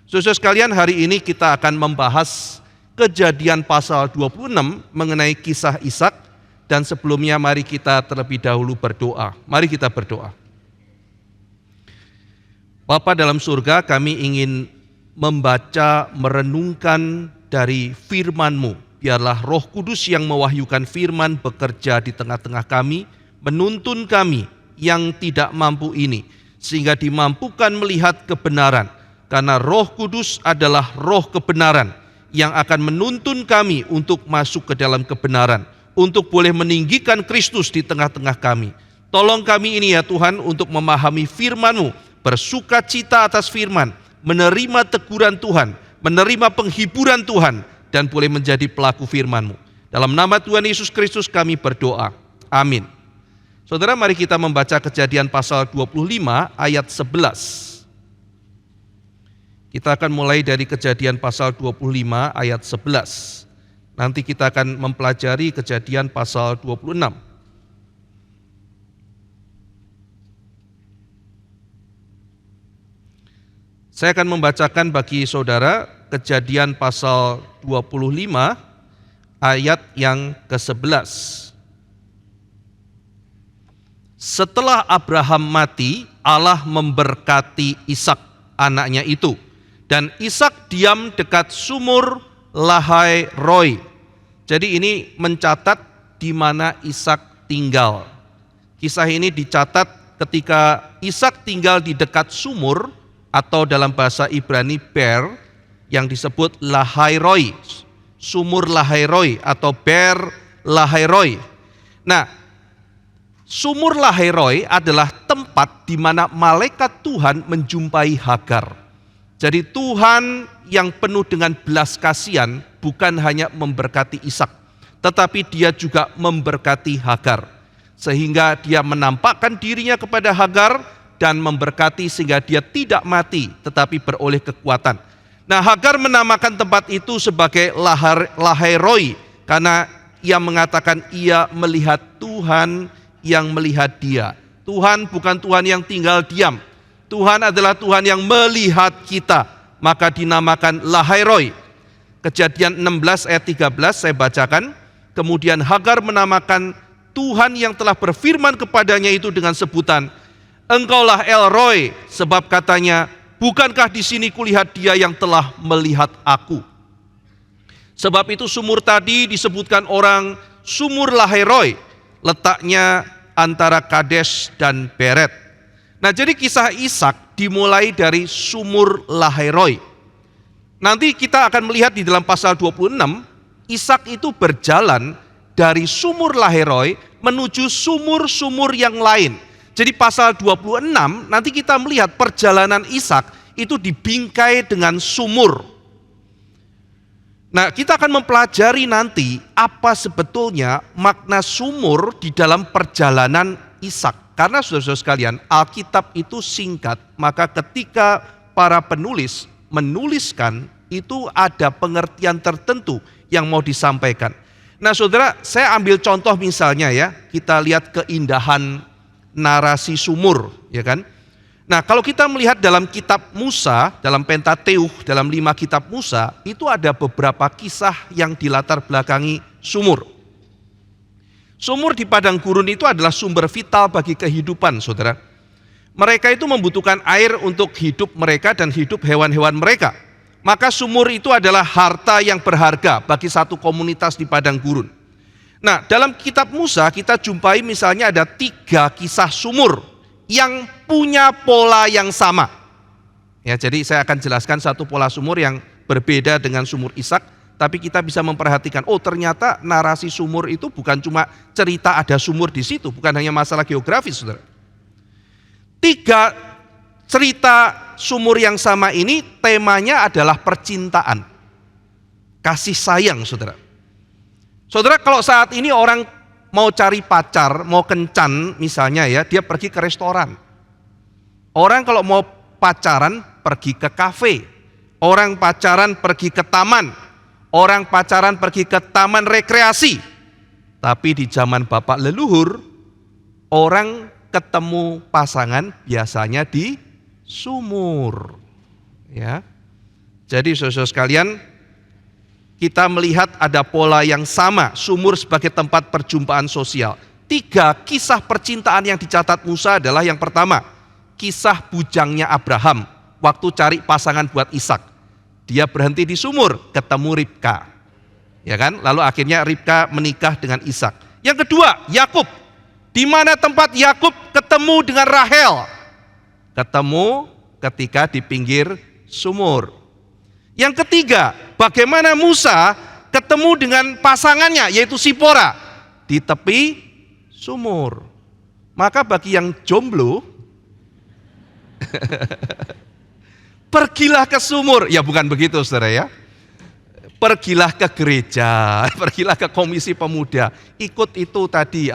Saudara sekalian, hari ini kita akan membahas Kejadian pasal 26 mengenai kisah Ishak, dan sebelumnya mari kita terlebih dahulu berdoa. Mari kita berdoa. Bapa dalam surga, kami ingin membaca, merenungkan dari firman-Mu. Biarlah Roh Kudus yang mewahyukan firman bekerja di tengah-tengah kami, menuntun kami yang tidak mampu ini, sehingga dimampukan melihat kebenaran. Karena Roh Kudus adalah roh kebenaran yang akan menuntun kami untuk masuk ke dalam kebenaran, untuk boleh meninggikan Kristus di tengah-tengah kami. Tolong kami ini ya Tuhan untuk memahami firman-Mu, bersuka cita atas firman, menerima teguran Tuhan, menerima penghiburan Tuhan, dan boleh menjadi pelaku firman-Mu. Dalam nama Tuhan Yesus Kristus kami berdoa. Amin. Saudara, mari kita membaca Kejadian pasal 25 ayat 11. Kita akan mulai dari Kejadian pasal 25 ayat 11. Nanti kita akan mempelajari Kejadian pasal 26. Saya akan membacakan bagi saudara Kejadian pasal 25 ayat yang ke-11. Setelah Abraham mati, Allah memberkati Ishak anaknya itu. Dan Ishak diam dekat sumur Lahai Roi. Jadi ini mencatat di mana Ishak tinggal. Kisah ini dicatat ketika Ishak tinggal di dekat sumur, atau dalam bahasa Ibrani Ber, yang disebut Lahai Roi. Sumur Lahai Roi atau Ber Lahai Roi. Nah, sumur Lahai Roi adalah tempat di mana malaikat Tuhan menjumpai Hagar. Jadi Tuhan yang penuh dengan belas kasihan bukan hanya memberkati Ishak, tetapi dia juga memberkati Hagar. Sehingga dia menampakkan dirinya kepada Hagar dan memberkati sehingga dia tidak mati tetapi beroleh kekuatan. Nah, Hagar menamakan tempat itu sebagai Lahai Roi karena ia mengatakan ia melihat Tuhan yang melihat dia. Tuhan bukan Tuhan yang tinggal diam. Tuhan adalah Tuhan yang melihat kita, maka dinamakan Lahai Roi. Kejadian 16 ayat 13 saya bacakan. Kemudian Hagar menamakan Tuhan yang telah berfirman kepadanya itu dengan sebutan, Engkaulah El Roi, sebab katanya, bukankah di sini kulihat dia yang telah melihat aku. Sebab itu sumur tadi disebutkan orang sumur Lahai Roi, letaknya antara Kades dan Beret. Nah, jadi kisah Ishak dimulai dari sumur Lahai Roi. Nanti kita akan melihat di dalam pasal 26, Ishak itu berjalan dari sumur Lahai Roi menuju sumur-sumur yang lain. Jadi pasal 26 nanti kita melihat perjalanan Ishak itu dibingkai dengan sumur. Nah, kita akan mempelajari nanti apa sebetulnya makna sumur di dalam perjalanan Ishak. Karena saudara-saudara sekalian, Alkitab itu singkat, maka ketika para penulis menuliskan, itu ada pengertian tertentu yang mau disampaikan. Nah saudara, saya ambil contoh misalnya ya, kita lihat keindahan narasi sumur, ya kan? Nah kalau kita melihat dalam kitab Musa, dalam Pentateuch, dalam 5 kitab Musa, itu ada beberapa kisah yang dilatar belakangi sumur. Sumur di padang gurun itu adalah sumber vital bagi kehidupan, saudara. Mereka itu membutuhkan air untuk hidup mereka dan hidup hewan-hewan mereka. Maka sumur itu adalah harta yang berharga bagi satu komunitas di padang gurun. Nah, dalam kitab Musa kita jumpai misalnya ada 3 kisah sumur yang punya pola yang sama. Ya, jadi saya akan jelaskan satu pola sumur yang berbeda dengan sumur Ishak. Tapi kita bisa memperhatikan, oh ternyata narasi sumur itu bukan cuma cerita ada sumur di situ, bukan hanya masalah geografis, saudara. 3 cerita sumur yang sama ini temanya adalah percintaan, kasih sayang, saudara. Saudara, kalau saat ini orang mau cari pacar, mau kencan misalnya ya, dia pergi ke restoran. Orang kalau mau pacaran pergi ke kafe, orang pacaran pergi ke taman. Orang pacaran pergi ke taman rekreasi. Tapi di zaman bapak leluhur, orang ketemu pasangan biasanya di sumur. Ya. Jadi saudara sekalian, kita melihat ada pola yang sama, sumur sebagai tempat perjumpaan sosial. 3 kisah percintaan yang dicatat Musa adalah yang pertama, kisah bujangnya Abraham waktu cari pasangan buat Ishak. Dia berhenti di sumur, ketemu Ribka. Ya kan? Lalu akhirnya Ribka menikah dengan Ishak. Yang kedua, Yakub. Di mana tempat Yakub ketemu dengan Rahel? Ketemu ketika di pinggir sumur. Yang ketiga, bagaimana Musa ketemu dengan pasangannya yaitu Sipora di tepi sumur. Maka bagi yang jomblo, pergilah ke sumur. Ya bukan begitu saudara ya. Pergilah ke gereja, pergilah ke komisi pemuda, ikut itu tadi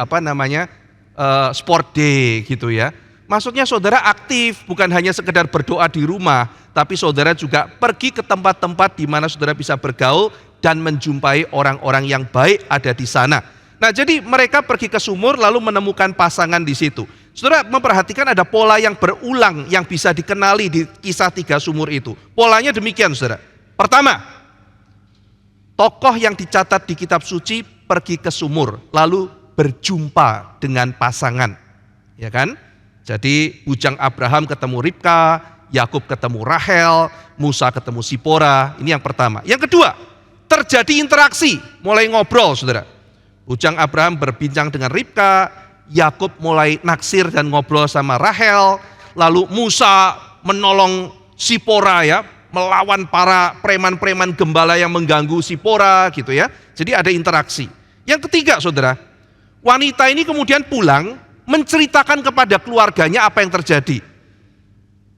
sport day gitu ya. Maksudnya saudara aktif, bukan hanya sekedar berdoa di rumah, tapi saudara juga pergi ke tempat-tempat di mana saudara bisa bergaul dan menjumpai orang-orang yang baik ada di sana. Nah, jadi mereka pergi ke sumur lalu menemukan pasangan di situ. Saudara memperhatikan ada pola yang berulang yang bisa dikenali di kisah 3 sumur itu. Polanya demikian saudara. Pertama, tokoh yang dicatat di kitab suci pergi ke sumur lalu berjumpa dengan pasangan. Ya kan? Jadi bujang Abraham ketemu Ribka, Yakub ketemu Rahel, Musa ketemu Sipora. Ini yang pertama. Yang kedua, terjadi interaksi, mulai ngobrol saudara. Bujang Abraham berbincang dengan Ribka, Yakub mulai naksir dan ngobrol sama Rahel, lalu Musa menolong Sipora ya, melawan para preman-preman gembala yang mengganggu Sipora gitu ya. Jadi ada interaksi. Yang ketiga saudara, wanita ini kemudian pulang menceritakan kepada keluarganya apa yang terjadi.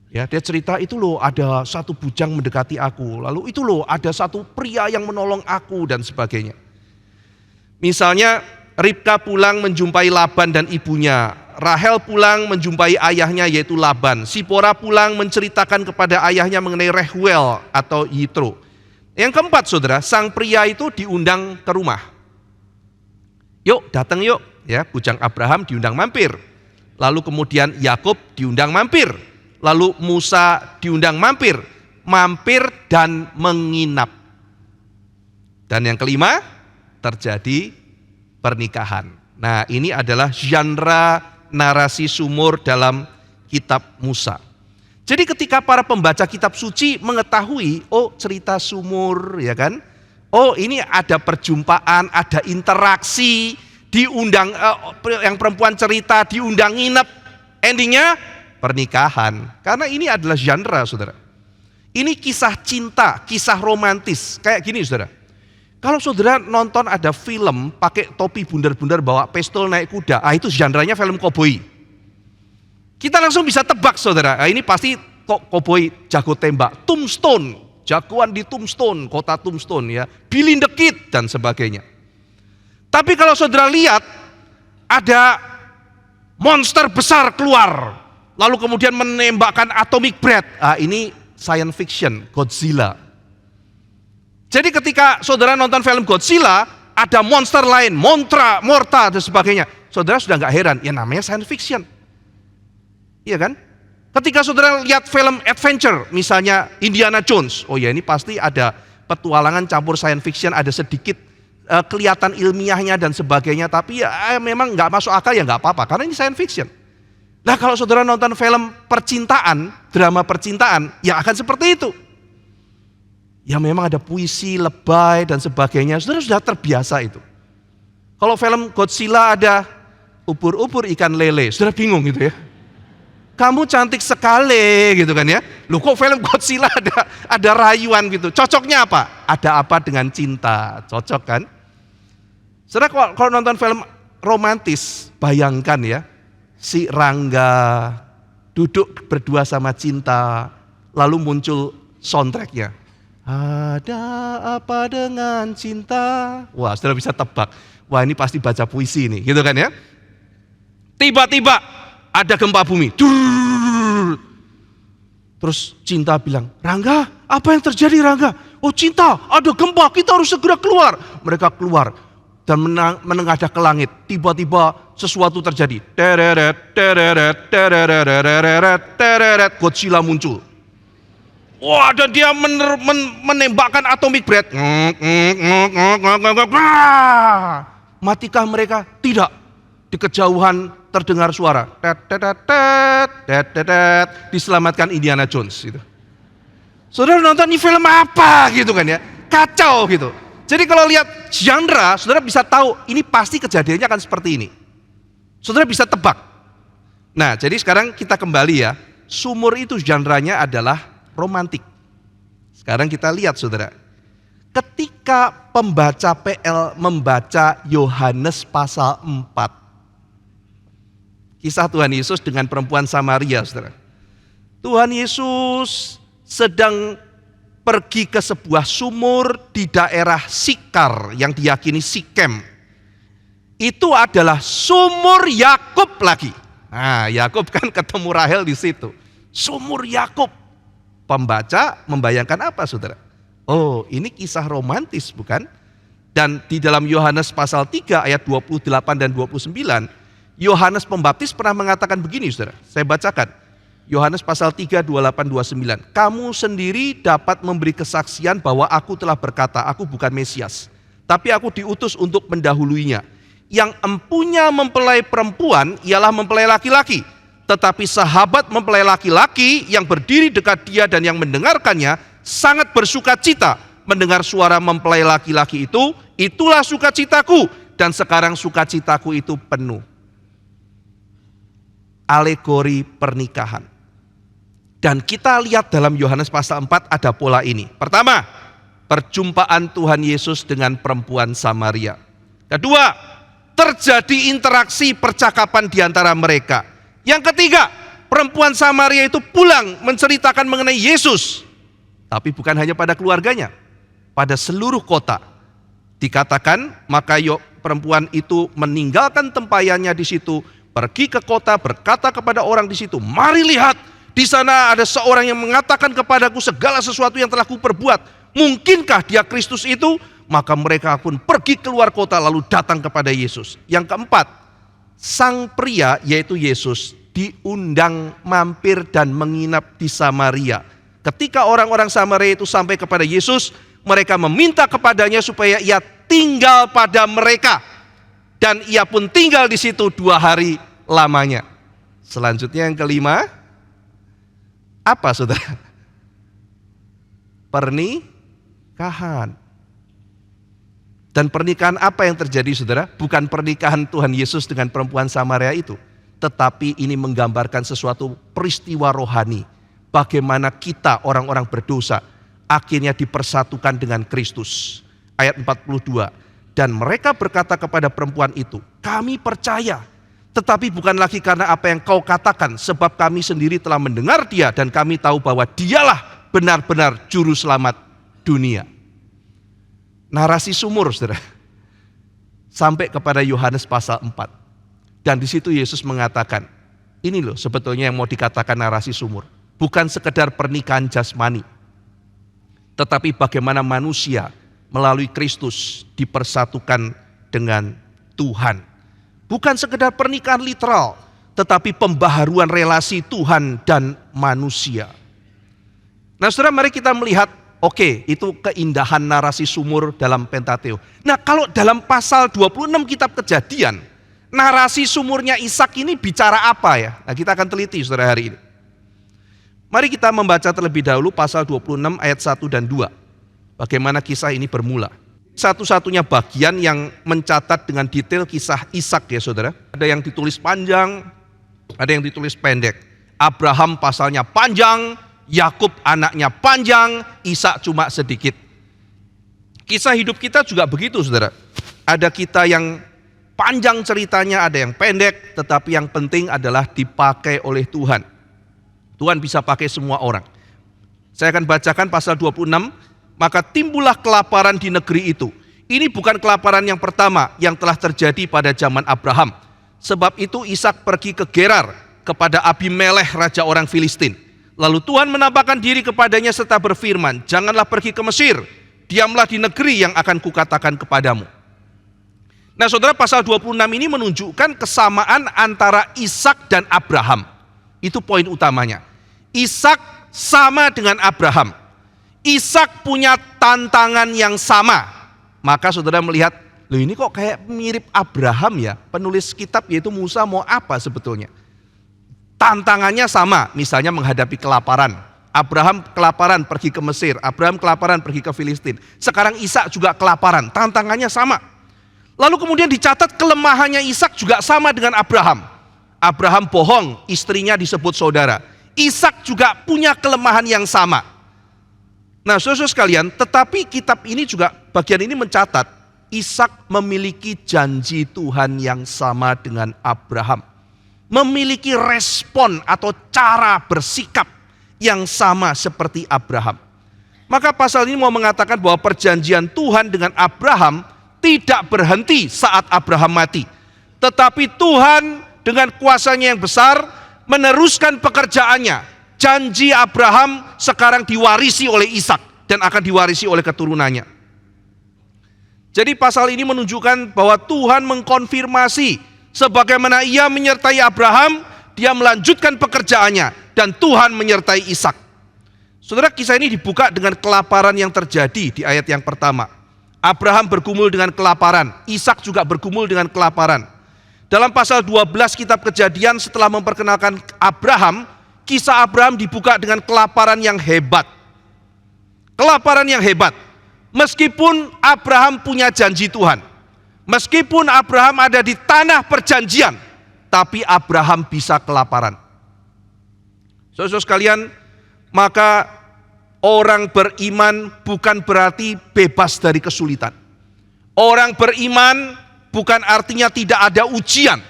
Ya, dia cerita itu loh ada satu bujang mendekati aku, lalu itu loh ada satu pria yang menolong aku dan sebagainya. Misalnya Ribka pulang menjumpai Laban dan ibunya, Rahel pulang menjumpai ayahnya yaitu Laban, Sipora pulang menceritakan kepada ayahnya mengenai Rehuel atau Yitro. Yang keempat saudara, sang pria itu diundang ke rumah. Yuk datang yuk, ya bujang Abraham diundang mampir. Lalu kemudian Yakub diundang mampir. Lalu Musa diundang mampir. Mampir dan menginap. Dan yang kelima, terjadi pernikahan. Nah, ini adalah genre narasi sumur dalam kitab Musa. Jadi ketika para pembaca kitab suci mengetahui, oh cerita sumur ya kan, oh ini ada perjumpaan, ada interaksi, diundang yang perempuan cerita, diundang nginep, endingnya pernikahan. Karena ini adalah genre saudara. Ini kisah cinta, kisah romantis, kayak gini saudara. Kalau saudara nonton ada film pakai topi bundar-bundar bawa pistol naik kuda, itu genre-nya film koboi. Kita langsung bisa tebak saudara, ini pasti koboi jago tembak, Tombstone, jagoan di Tombstone, kota Tombstone ya, Billy the Kid dan sebagainya. Tapi kalau saudara lihat ada monster besar keluar, lalu kemudian menembakkan atomic breath, ini science fiction, Godzilla. Jadi ketika saudara nonton film Godzilla, ada monster lain, Morta dan sebagainya. Saudara sudah nggak heran, ya namanya science fiction. Iya kan? Ketika saudara lihat film adventure, misalnya Indiana Jones, oh ya ini pasti ada petualangan campur science fiction, ada sedikit kelihatan ilmiahnya dan sebagainya, tapi ya memang nggak masuk akal ya nggak apa-apa, karena ini science fiction. Nah kalau saudara nonton film percintaan, drama percintaan, ya akan seperti itu. Ya memang ada puisi, lebay dan sebagainya, saudara sudah terbiasa itu. Kalau film Godzilla ada ubur-ubur ikan lele, saudara bingung gitu ya. Kamu cantik sekali gitu kan ya. Loh kok film Godzilla ada rayuan gitu. Cocoknya apa? Ada apa dengan cinta? Cocok kan? Saudara kalau nonton film romantis, bayangkan ya. Si Rangga duduk berdua sama cinta, lalu muncul soundtracknya. Ada apa dengan cinta? Wah, saudara bisa tebak. Wah, ini pasti baca puisi nih, gitu kan ya? Tiba-tiba ada gempa bumi. Terus cinta bilang, Rangga, apa yang terjadi Rangga? Oh cinta, ada gempa, kita harus segera keluar. Mereka keluar dan menengadah ke langit. Tiba-tiba sesuatu terjadi. Tereret, tereret, tereret, tereret, tereret. Godzilla muncul. Wah, dan dia menembakkan atomic breath. Matikah mereka? Tidak. Di kejauhan terdengar suara. Diselamatkan Indiana Jones. Gitu. Saudara nonton ini film apa gitu kan ya? Kacau gitu. Jadi kalau lihat genre, saudara bisa tahu ini pasti kejadiannya akan seperti ini. Saudara bisa tebak. Nah, jadi sekarang kita kembali ya. Sumur itu genre-nya adalah romantik. Sekarang kita lihat saudara. Ketika pembaca PL membaca Yohanes pasal 4. Kisah Tuhan Yesus dengan perempuan Samaria saudara. Tuhan Yesus sedang pergi ke sebuah sumur di daerah Sikar yang diyakini Sikem. Itu adalah sumur Yakub lagi. Nah, Yakub kan ketemu Rahel di situ. Sumur Yakub. Pembaca membayangkan apa saudara? Oh, ini kisah romantis bukan? Dan di dalam Yohanes pasal 3 ayat 28 dan 29, Yohanes Pembaptis pernah mengatakan begini saudara. Saya bacakan. Yohanes pasal 3, 28, 29. Kamu sendiri dapat memberi kesaksian bahwa aku telah berkata, aku bukan Mesias. Tapi aku diutus untuk mendahuluinya. Yang empunya mempelai perempuan ialah mempelai laki-laki. Tetapi sahabat mempelai laki-laki yang berdiri dekat dia dan yang mendengarkannya sangat bersuka cita mendengar suara mempelai laki-laki itu. Itulah sukacitaku dan sekarang sukacitaku itu penuh. Alegori pernikahan. Dan kita lihat dalam Yohanes pasal 4 ada pola ini. Pertama, perjumpaan Tuhan Yesus dengan perempuan Samaria. Kedua, terjadi interaksi percakapan di antara mereka. Yang ketiga, perempuan Samaria itu pulang menceritakan mengenai Yesus. Tapi bukan hanya pada keluarganya, pada seluruh kota. Dikatakan, maka perempuan itu meninggalkan tempayannya di situ, pergi ke kota, berkata kepada orang di situ, mari lihat, di sana ada seorang yang mengatakan kepadaku segala sesuatu yang telah kuperbuat. Mungkinkah dia Kristus itu? Maka mereka pun pergi keluar kota lalu datang kepada Yesus. Yang keempat, sang pria yaitu Yesus diundang mampir dan menginap di Samaria. Ketika orang-orang Samaria itu sampai kepada Yesus, mereka meminta kepadanya supaya ia tinggal pada mereka. Dan ia pun tinggal di situ 2 hari lamanya. Selanjutnya yang kelima, apa saudara? Pernikahan. Dan pernikahan apa yang terjadi saudara? Bukan pernikahan Tuhan Yesus dengan perempuan Samaria itu. Tetapi ini menggambarkan sesuatu peristiwa rohani. Bagaimana kita orang-orang berdosa akhirnya dipersatukan dengan Kristus. Ayat 42. Dan mereka berkata kepada perempuan itu, kami percaya. Tetapi bukan lagi karena apa yang kau katakan. Sebab kami sendiri telah mendengar dia. Dan kami tahu bahwa dialah benar-benar juru selamat dunia. Narasi sumur saudara. Sampai kepada Yohanes pasal 4. Dan di situ Yesus mengatakan, ini loh sebetulnya yang mau dikatakan narasi sumur. Bukan sekedar pernikahan jasmani. Tetapi bagaimana manusia melalui Kristus dipersatukan dengan Tuhan. Bukan sekedar pernikahan literal, tetapi pembaharuan relasi Tuhan dan manusia. Nah saudara, mari kita melihat, oke, itu keindahan narasi sumur dalam Pentateus. Nah kalau dalam pasal 26 kitab Kejadian, narasi sumurnya Ishak ini bicara apa ya? Nah kita akan teliti saudara hari ini. Mari kita membaca terlebih dahulu pasal 26 ayat 1 dan 2. Bagaimana kisah ini bermula. Satu-satunya bagian yang mencatat dengan detail kisah Ishak ya saudara. Ada yang ditulis panjang, ada yang ditulis pendek. Abraham pasalnya panjang, Yakub anaknya panjang, Ishak cuma sedikit. Kisah hidup kita juga begitu saudara. Ada kita yang panjang ceritanya, ada yang pendek, tetapi yang penting adalah dipakai oleh Tuhan. Tuhan bisa pakai semua orang. Saya akan bacakan pasal 26. Maka timbullah kelaparan di negeri itu. Ini bukan kelaparan yang pertama yang telah terjadi pada zaman Abraham. Sebab itu Ishak pergi ke Gerar kepada Abimelekh raja orang Filistin. Lalu Tuhan menampakkan diri kepadanya serta berfirman, janganlah pergi ke Mesir, diamlah di negeri yang akan kukatakan kepadamu. Nah saudara, pasal 26 ini menunjukkan kesamaan antara Ishak dan Abraham. Itu poin utamanya. Ishak sama dengan Abraham. Ishak punya tantangan yang sama. Maka saudara melihat, loh ini kok kayak mirip Abraham ya. Penulis kitab yaitu Musa mau apa sebetulnya? Tantangannya sama, misalnya menghadapi kelaparan. Abraham kelaparan pergi ke Mesir, Abraham kelaparan pergi ke Filistin. Sekarang Ishak juga kelaparan, tantangannya sama. Lalu kemudian dicatat kelemahannya Ishak juga sama dengan Abraham. Abraham bohong, istrinya disebut saudara. Ishak juga punya kelemahan yang sama. Nah, saudara sekalian, tetapi kitab ini juga bagian ini mencatat Ishak memiliki janji Tuhan yang sama dengan Abraham. Memiliki respon atau cara bersikap yang sama seperti Abraham. Maka pasal ini mau mengatakan bahwa perjanjian Tuhan dengan Abraham tidak berhenti saat Abraham mati. Tetapi Tuhan dengan kuasanya yang besar meneruskan pekerjaannya. Janji Abraham sekarang diwarisi oleh Ishak dan akan diwarisi oleh keturunannya. Jadi pasal ini menunjukkan bahwa Tuhan mengkonfirmasi sebagaimana ia menyertai Abraham, dia melanjutkan pekerjaannya dan Tuhan menyertai Ishak. Saudara, kisah ini dibuka dengan kelaparan yang terjadi di ayat yang pertama. Abraham bergumul dengan kelaparan, Ishak juga bergumul dengan kelaparan. Dalam pasal 12 kitab Kejadian setelah memperkenalkan Abraham, kisah Abraham dibuka dengan kelaparan yang hebat. Kelaparan yang hebat. Meskipun Abraham punya janji Tuhan, meskipun Abraham ada di tanah perjanjian, tapi Abraham bisa kelaparan. Saudara sekalian, maka orang beriman bukan berarti bebas dari kesulitan. Orang beriman bukan artinya tidak ada ujian.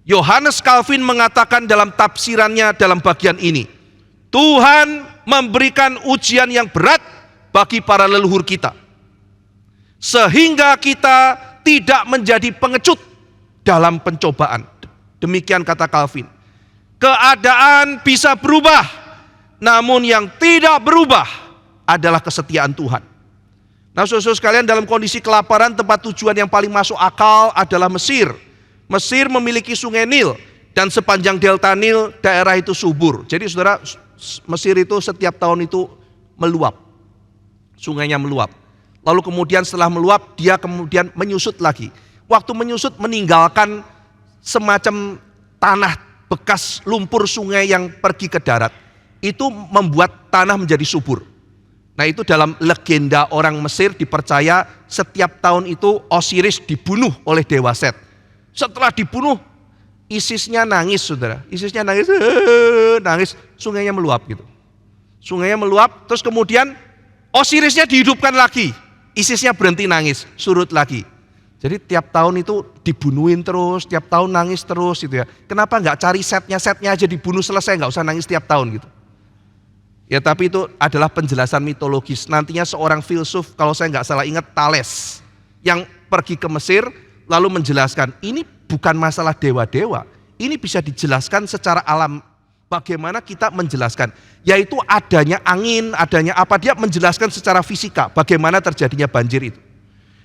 Yohanes Calvin mengatakan dalam tafsirannya dalam bagian ini, Tuhan memberikan ujian yang berat bagi para leluhur kita, sehingga kita tidak menjadi pengecut dalam pencobaan. Demikian kata Calvin. Keadaan bisa berubah, namun yang tidak berubah adalah kesetiaan Tuhan. Nah, saudara sekalian, dalam kondisi kelaparan, tempat tujuan yang paling masuk akal adalah Mesir. Mesir memiliki sungai Nil, dan sepanjang delta Nil daerah itu subur. Jadi saudara, Mesir itu setiap tahun itu meluap, sungainya meluap. Lalu kemudian setelah meluap, dia kemudian menyusut lagi. Waktu menyusut meninggalkan semacam tanah bekas lumpur sungai yang pergi ke darat. Itu membuat tanah menjadi subur. Nah, itu dalam legenda orang Mesir dipercaya setiap tahun itu Osiris dibunuh oleh Dewa Set. Setelah dibunuh, Isisnya nangis, saudara. Isisnya nangis, nangis, sungainya meluap gitu. Sungainya meluap, terus kemudian Osirisnya dihidupkan lagi. Isisnya berhenti nangis, surut lagi. Jadi tiap tahun itu dibunuhin terus, tiap tahun nangis terus gitu ya. Kenapa nggak cari setnya aja dibunuh selesai, nggak usah nangis tiap tahun gitu. Ya, tapi itu adalah penjelasan mitologis. Nantinya seorang filsuf, kalau saya nggak salah ingat, Thales, yang pergi ke Mesir, lalu menjelaskan, ini bukan masalah dewa-dewa, ini bisa dijelaskan secara alam. Bagaimana kita menjelaskan, yaitu adanya angin, adanya apa, dia menjelaskan secara fisika, bagaimana terjadinya banjir itu.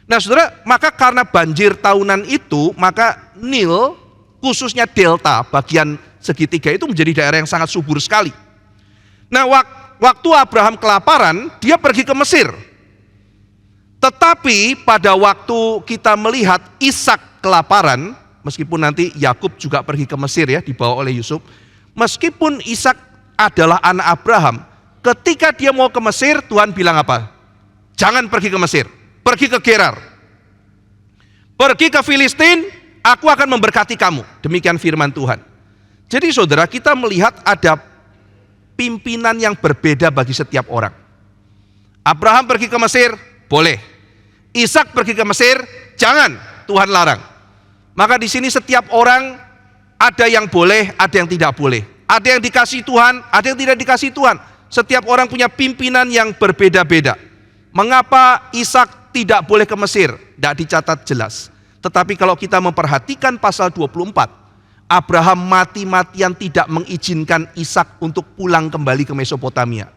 Nah saudara, maka karena banjir tahunan itu, maka Nil, khususnya delta, bagian segitiga itu menjadi daerah yang sangat subur sekali. Nah waktu Abraham kelaparan, dia pergi ke Mesir. Tetapi pada waktu kita melihat Ishak kelaparan, meskipun nanti Yakub juga pergi ke Mesir ya, dibawa oleh Yusuf. Meskipun Ishak adalah anak Abraham, ketika dia mau ke Mesir, Tuhan bilang apa? Jangan pergi ke Mesir, pergi ke Gerar. Pergi ke Filistin, aku akan memberkati kamu. Demikian firman Tuhan. Jadi saudara, kita melihat ada pimpinan yang berbeda bagi setiap orang. Abraham pergi ke Mesir, boleh. Ishak pergi ke Mesir, jangan, Tuhan larang. Maka di sini setiap orang ada yang boleh, ada yang tidak boleh. Ada yang dikasih Tuhan, ada yang tidak dikasih Tuhan. Setiap orang punya pimpinan yang berbeda-beda. Mengapa Ishak tidak boleh ke Mesir? Tidak dicatat jelas. Tetapi kalau kita memperhatikan pasal 24, Abraham mati-matian tidak mengizinkan Ishak untuk pulang kembali ke Mesopotamia.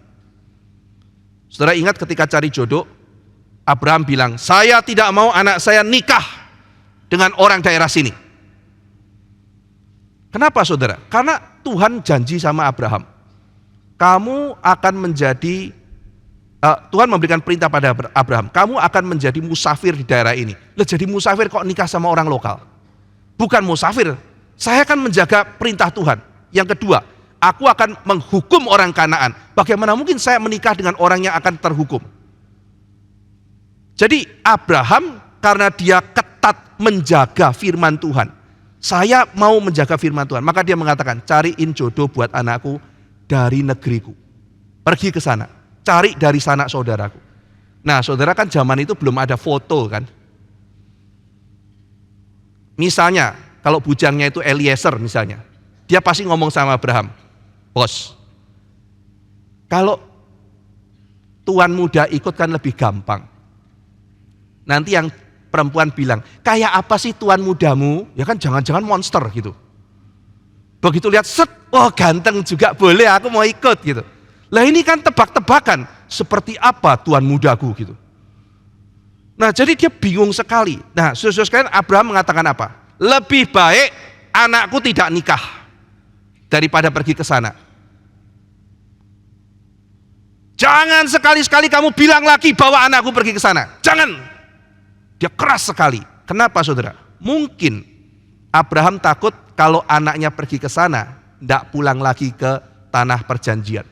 Saudara ingat ketika cari jodoh, Abraham bilang, saya tidak mau anak saya nikah dengan orang daerah sini. Kenapa saudara? Karena Tuhan janji sama Abraham. kamu akan menjadi, Tuhan memberikan perintah pada Abraham, kamu akan menjadi musafir di daerah ini. Lah jadi musafir kok nikah sama orang lokal? Bukan musafir, saya akan menjaga perintah Tuhan. Yang kedua, aku akan menghukum orang Kanaan. Bagaimana mungkin saya menikah dengan orang yang akan terhukum? Jadi Abraham karena dia ketat menjaga firman Tuhan. Saya mau menjaga firman Tuhan. Maka dia mengatakan, cariin jodoh buat anakku dari negeriku. Pergi ke sana. Cari dari sanak saudaraku. Nah saudara kan zaman itu belum ada foto kan. Misalnya kalau bujangnya itu Eliezer misalnya. Dia pasti ngomong sama Abraham. Bos, kalau tuan muda ikut kan lebih gampang. Nanti yang perempuan bilang, kayak apa sih tuan mudamu? Ya kan jangan-jangan monster gitu. Begitu lihat, set, oh ganteng juga boleh, aku mau ikut gitu. Lah ini kan tebak-tebakan, seperti apa tuan mudaku gitu. Nah jadi dia bingung sekali. Nah saudara sekalian, Abraham mengatakan apa? Lebih baik anakku tidak nikah daripada pergi ke sana. Jangan sekali-sekali kamu bilang lagi bahwa anakku pergi ke sana. Jangan. Dia keras sekali. Kenapa saudara? Mungkin Abraham takut kalau anaknya pergi ke sana, tidak pulang lagi ke tanah perjanjian.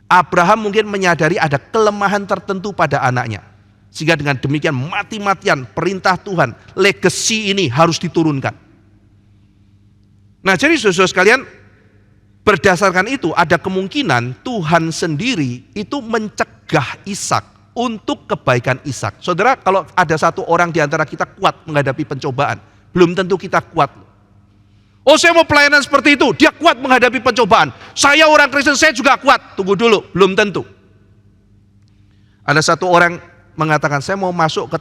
Abraham mungkin menyadari ada kelemahan tertentu pada anaknya. Sehingga dengan demikian mati-matian perintah Tuhan, legacy ini harus diturunkan. Nah jadi saudara sekalian, berdasarkan itu ada kemungkinan Tuhan sendiri itu mencegah Ishak untuk kebaikan Ishak. Saudara, kalau ada satu orang di antara kita kuat menghadapi pencobaan, belum tentu kita kuat. Oh saya mau pelayanan seperti itu, dia kuat menghadapi pencobaan. Saya orang Kristen, saya juga kuat. Tunggu dulu, belum tentu. Ada satu orang mengatakan, saya mau masuk ke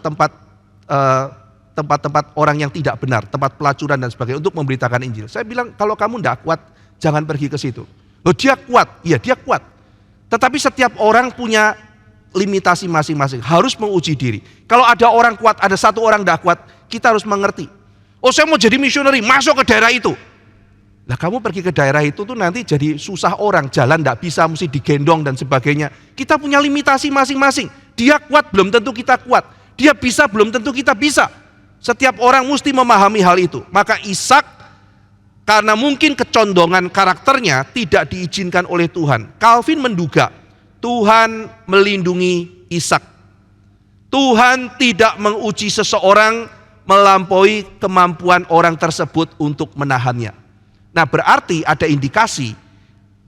tempat-tempat orang yang tidak benar, tempat pelacuran dan sebagainya untuk memberitakan Injil. Saya bilang, kalau kamu tidak kuat, jangan pergi ke situ. Loh dia kuat, iya dia kuat. Tetapi setiap orang punya limitasi masing-masing, harus menguji diri. Kalau ada orang kuat, ada satu orang tidak kuat, kita harus mengerti. Oh saya mau jadi misioneri, masuk ke daerah itu. Lah kamu pergi ke daerah itu tuh nanti jadi susah orang, jalan tidak bisa, mesti digendong dan sebagainya. Kita punya limitasi masing-masing. Dia kuat belum tentu kita kuat. Dia bisa belum tentu kita bisa. Setiap orang mesti memahami hal itu. Maka Ishak karena mungkin kecondongan karakternya tidak diizinkan oleh Tuhan. Calvin menduga Tuhan melindungi Ishak. Tuhan tidak menguji seseorang melampaui kemampuan orang tersebut untuk menahannya. Nah berarti ada indikasi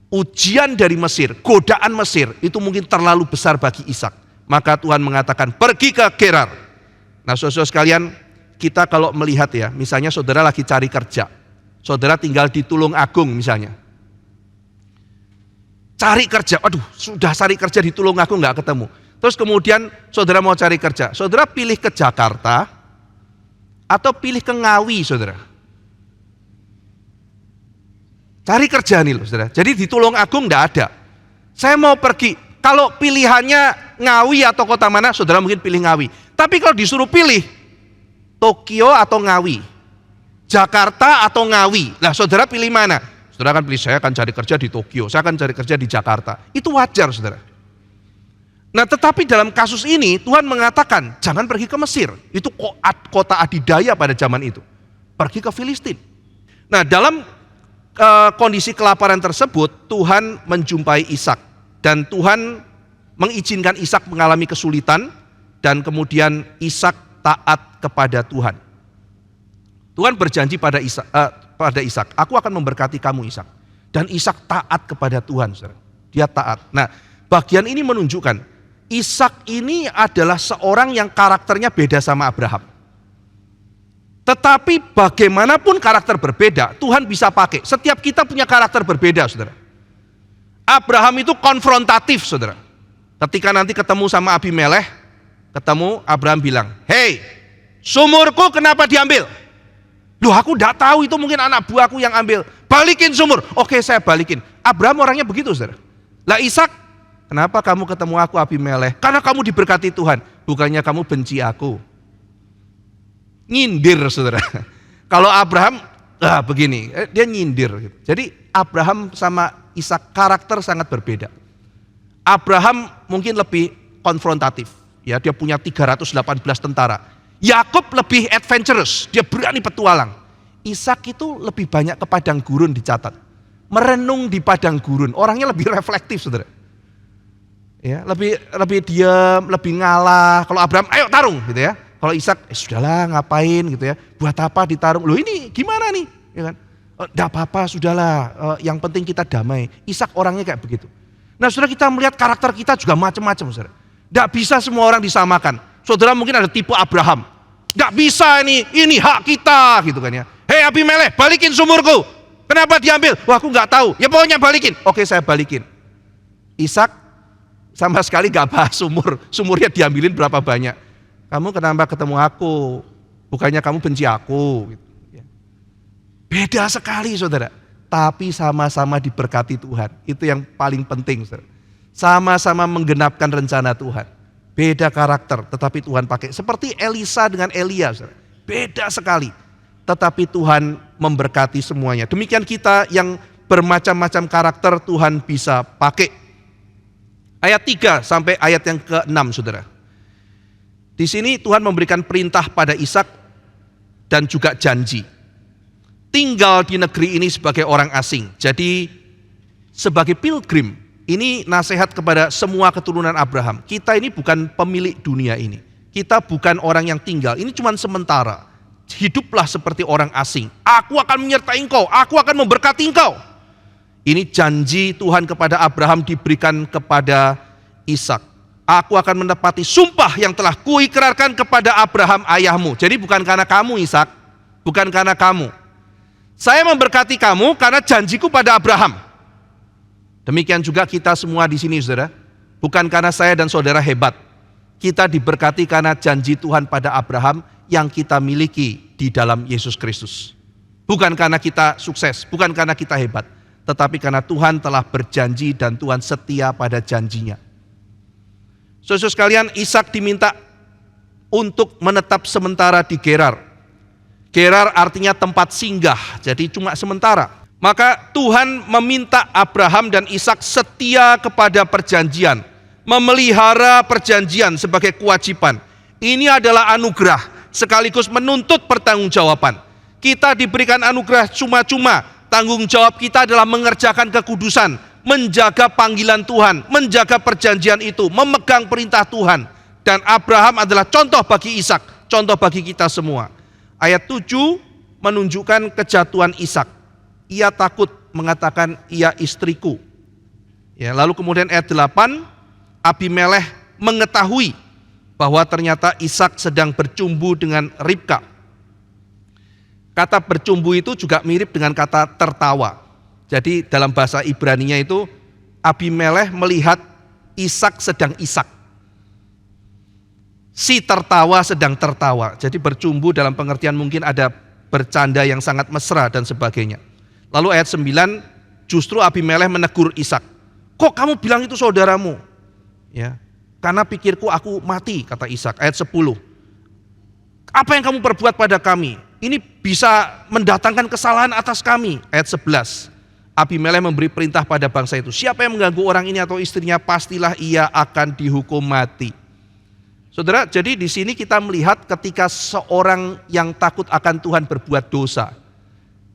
ujian dari Mesir, godaan Mesir itu mungkin terlalu besar bagi Ishak. Maka Tuhan mengatakan pergi ke Gerar. Nah saudara sekalian, kita kalau melihat ya, misalnya saudara lagi cari kerja, saudara tinggal di Tulung Agung misalnya. Cari kerja, aduh sudah cari kerja di Tulung Agung nggak ketemu. Terus kemudian saudara mau cari kerja, saudara pilih ke Jakarta atau pilih ke Ngawi saudara. Cari kerja nih loh saudara. Jadi di Tulung Agung nggak ada. Saya mau pergi, kalau pilihannya Ngawi atau kota mana, saudara mungkin pilih Ngawi. Tapi kalau disuruh pilih Tokyo atau Ngawi, Jakarta atau Ngawi, lah saudara pilih mana? Saudara akan pilih, saya akan cari kerja di Tokyo, saya akan cari kerja di Jakarta. Itu wajar saudara. Nah tetapi dalam kasus ini Tuhan mengatakan jangan pergi ke Mesir. Itu kota adidaya pada zaman itu. Pergi ke Filistin. Nah dalam kondisi kelaparan tersebut Tuhan menjumpai Ishak. Dan Tuhan mengizinkan Ishak mengalami kesulitan. Dan kemudian Ishak taat kepada Tuhan. Tuhan berjanji pada Ishak, aku akan memberkati kamu Ishak. Dan Ishak taat kepada Tuhan saudara. Dia taat. Nah bagian ini menunjukkan Ishak ini adalah seorang yang karakternya beda sama Abraham. Tetapi bagaimanapun karakter berbeda, Tuhan bisa pakai. Setiap kita punya karakter berbeda, saudara. Abraham itu konfrontatif, saudara. Ketika nanti ketemu sama Abimelekh, Abraham bilang, "Hei, sumurku kenapa diambil?" Loh aku tidak tahu, itu mungkin anak buahku yang ambil. Balikin sumur. Oke saya balikin. Abraham orangnya begitu, saudara. Lah Ishak, kenapa kamu ketemu aku Abimelekh? Karena kamu diberkati Tuhan. Bukannya kamu benci aku. Nyindir saudara. Kalau Abraham begini, dia nyindir. Jadi Abraham sama Ishak, karakter sangat berbeda. Abraham mungkin lebih konfrontatif, ya, dia punya 318 tentara. Yakub lebih adventurous, dia berani petualang. Ishak itu lebih banyak ke padang gurun dicatat. Merenung di padang gurun, orangnya lebih reflektif, saudara. Ya, lebih diam, lebih ngalah. Kalau Abraham, ayo tarung, gitu ya. Kalau Ishak, sudahlah ngapain, gitu ya. Buat apa ditarung? Loh ini gimana nih? Ya kan? Enggak apa-apa, sudahlah. Yang penting kita damai. Ishak orangnya kayak begitu. Nah, saudara, kita melihat karakter kita juga macam-macam, saudara. Enggak bisa semua orang disamakan. Saudara mungkin ada tipe Abraham. Enggak bisa ini hak kita, gitu kan ya. Hei Abimelekh, balikin sumurku. Kenapa diambil? Wah, aku nggak tahu. Ya pokoknya balikin. Oke, saya balikin. Ishak sama sekali gak bahas sumurnya diambilin berapa banyak. Kamu kenapa ketemu aku? Bukannya kamu benci aku. Beda sekali, saudara. Tapi sama-sama diberkati Tuhan. Itu yang paling penting, saudara. Sama-sama menggenapkan rencana Tuhan. Beda karakter, tetapi Tuhan pakai. Seperti Elisa dengan Elia, saudara. Beda sekali. Tetapi Tuhan memberkati semuanya. Demikian kita yang bermacam-macam karakter Tuhan bisa pakai. Ayat 3 sampai ayat yang ke-6, saudara. Di sini Tuhan memberikan perintah pada Ishak dan juga janji. Tinggal di negeri ini sebagai orang asing. Jadi sebagai pilgrim, ini nasihat kepada semua keturunan Abraham. Kita ini bukan pemilik dunia ini. Kita bukan orang yang tinggal, ini cuma sementara. Hiduplah seperti orang asing. Aku akan menyertai engkau, aku akan memberkati engkau. Ini janji Tuhan kepada Abraham diberikan kepada Ishak. Aku akan menepati sumpah yang telah kuikrarkan kepada Abraham ayahmu. Jadi bukan karena kamu, Ishak, bukan karena kamu. Saya memberkati kamu karena janjiku pada Abraham. Demikian juga kita semua di sini, saudara. Bukan karena saya dan saudara hebat. Kita diberkati karena janji Tuhan pada Abraham yang kita miliki di dalam Yesus Kristus. Bukan karena kita sukses, bukan karena kita hebat, tetapi karena Tuhan telah berjanji dan Tuhan setia pada janjinya. Saudara sekalian, Ishak diminta untuk menetap sementara di Gerar. Gerar artinya tempat singgah, jadi cuma sementara. Maka Tuhan meminta Abraham dan Ishak setia kepada perjanjian, memelihara perjanjian sebagai kewajiban. Ini adalah anugerah, sekaligus menuntut pertanggungjawaban. Kita diberikan anugerah cuma-cuma. Tanggung jawab kita adalah mengerjakan kekudusan, menjaga panggilan Tuhan, menjaga perjanjian itu, memegang perintah Tuhan. Dan Abraham adalah contoh bagi Ishak, contoh bagi kita semua. Ayat 7 menunjukkan kejatuhan Ishak. Ia takut, mengatakan ia istriku. Ya, lalu kemudian ayat 8, Abimelekh mengetahui bahwa ternyata Ishak sedang bercumbu dengan Ribka. Kata bercumbu itu juga mirip dengan kata tertawa. Jadi dalam bahasa Ibraninya itu Abimelekh melihat Ishak sedang Ishak. Si tertawa sedang tertawa. Jadi bercumbu dalam pengertian mungkin ada bercanda yang sangat mesra dan sebagainya. Lalu ayat 9 justru Abimelekh menegur Ishak. Kok kamu bilang itu saudaramu? Ya, karena pikirku aku mati, kata Ishak. Ayat 10. Apa yang kamu perbuat pada kami? Ini bisa mendatangkan kesalahan atas kami. Ayat 11. Abimelekh memberi perintah pada bangsa itu. Siapa yang mengganggu orang ini atau istrinya, pastilah ia akan dihukum mati. Saudara, jadi di sini kita melihat ketika seorang yang takut akan Tuhan berbuat dosa,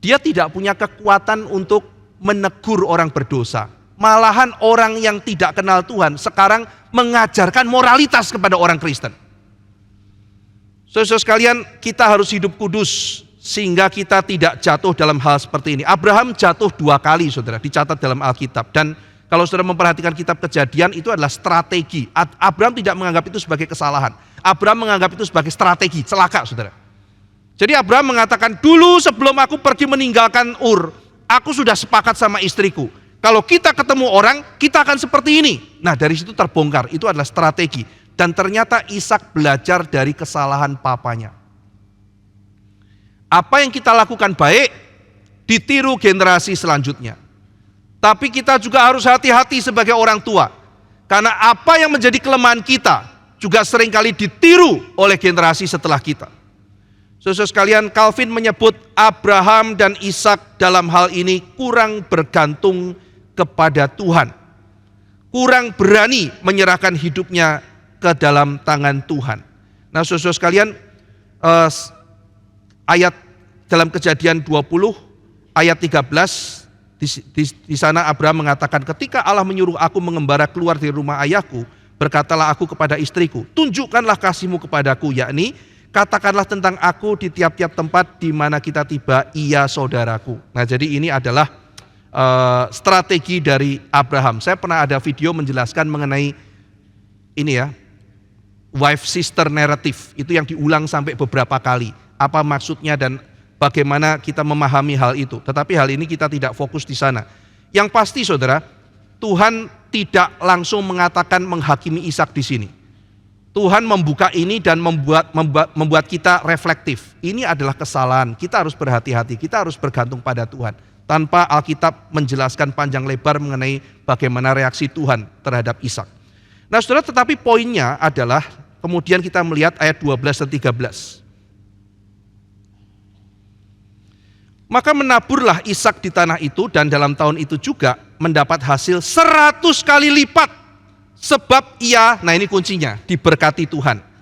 dia tidak punya kekuatan untuk menegur orang berdosa. Malahan orang yang tidak kenal Tuhan sekarang mengajarkan moralitas kepada orang Kristen. Saudara sekalian, kita harus hidup kudus sehingga kita tidak jatuh dalam hal seperti ini. Abraham jatuh 2 kali, saudara, dicatat dalam Alkitab. Dan kalau saudara memperhatikan kitab Kejadian, itu adalah strategi. Abraham tidak menganggap itu sebagai kesalahan. Abraham menganggap itu sebagai strategi, celaka, saudara. Jadi Abraham mengatakan, dulu sebelum aku pergi meninggalkan Ur, aku sudah sepakat sama istriku. Kalau kita ketemu orang, kita akan seperti ini. Nah, dari situ terbongkar, itu adalah strategi. Dan ternyata Ishak belajar dari kesalahan papanya. Apa yang kita lakukan baik, ditiru generasi selanjutnya. Tapi kita juga harus hati-hati sebagai orang tua. Karena apa yang menjadi kelemahan kita, juga seringkali ditiru oleh generasi setelah kita. Saudara sekalian, Calvin menyebut Abraham dan Ishak dalam hal ini kurang bergantung kepada Tuhan. Kurang berani menyerahkan hidupnya ke dalam tangan Tuhan. Nah, saudara sekalian, ayat dalam Kejadian 20 ayat 13 di sana Abraham mengatakan, ketika Allah menyuruh aku mengembara keluar dari rumah ayahku, berkatalah aku kepada istriku, tunjukkanlah kasihmu kepadaku, yakni katakanlah tentang aku di tiap-tiap tempat di mana kita tiba, ia saudaraku. Nah, jadi ini adalah strategi dari Abraham. Saya pernah ada video menjelaskan mengenai ini ya, wife sister narrative, itu yang diulang sampai beberapa kali. Apa maksudnya dan bagaimana kita memahami hal itu. Tetapi hal ini kita tidak fokus di sana. Yang pasti saudara, Tuhan tidak langsung mengatakan menghakimi Ishak di sini. Tuhan membuka ini dan membuat kita reflektif. Ini adalah kesalahan, kita harus berhati-hati, kita harus bergantung pada Tuhan. Tanpa Alkitab menjelaskan panjang lebar mengenai bagaimana reaksi Tuhan terhadap Ishak. Nah saudara, tetapi poinnya adalah kemudian kita melihat ayat 12 dan 13. Maka menaburlah Ishak di tanah itu, dan dalam tahun itu juga mendapat hasil 100 kali lipat. Sebab ia, nah ini kuncinya, diberkati Tuhan.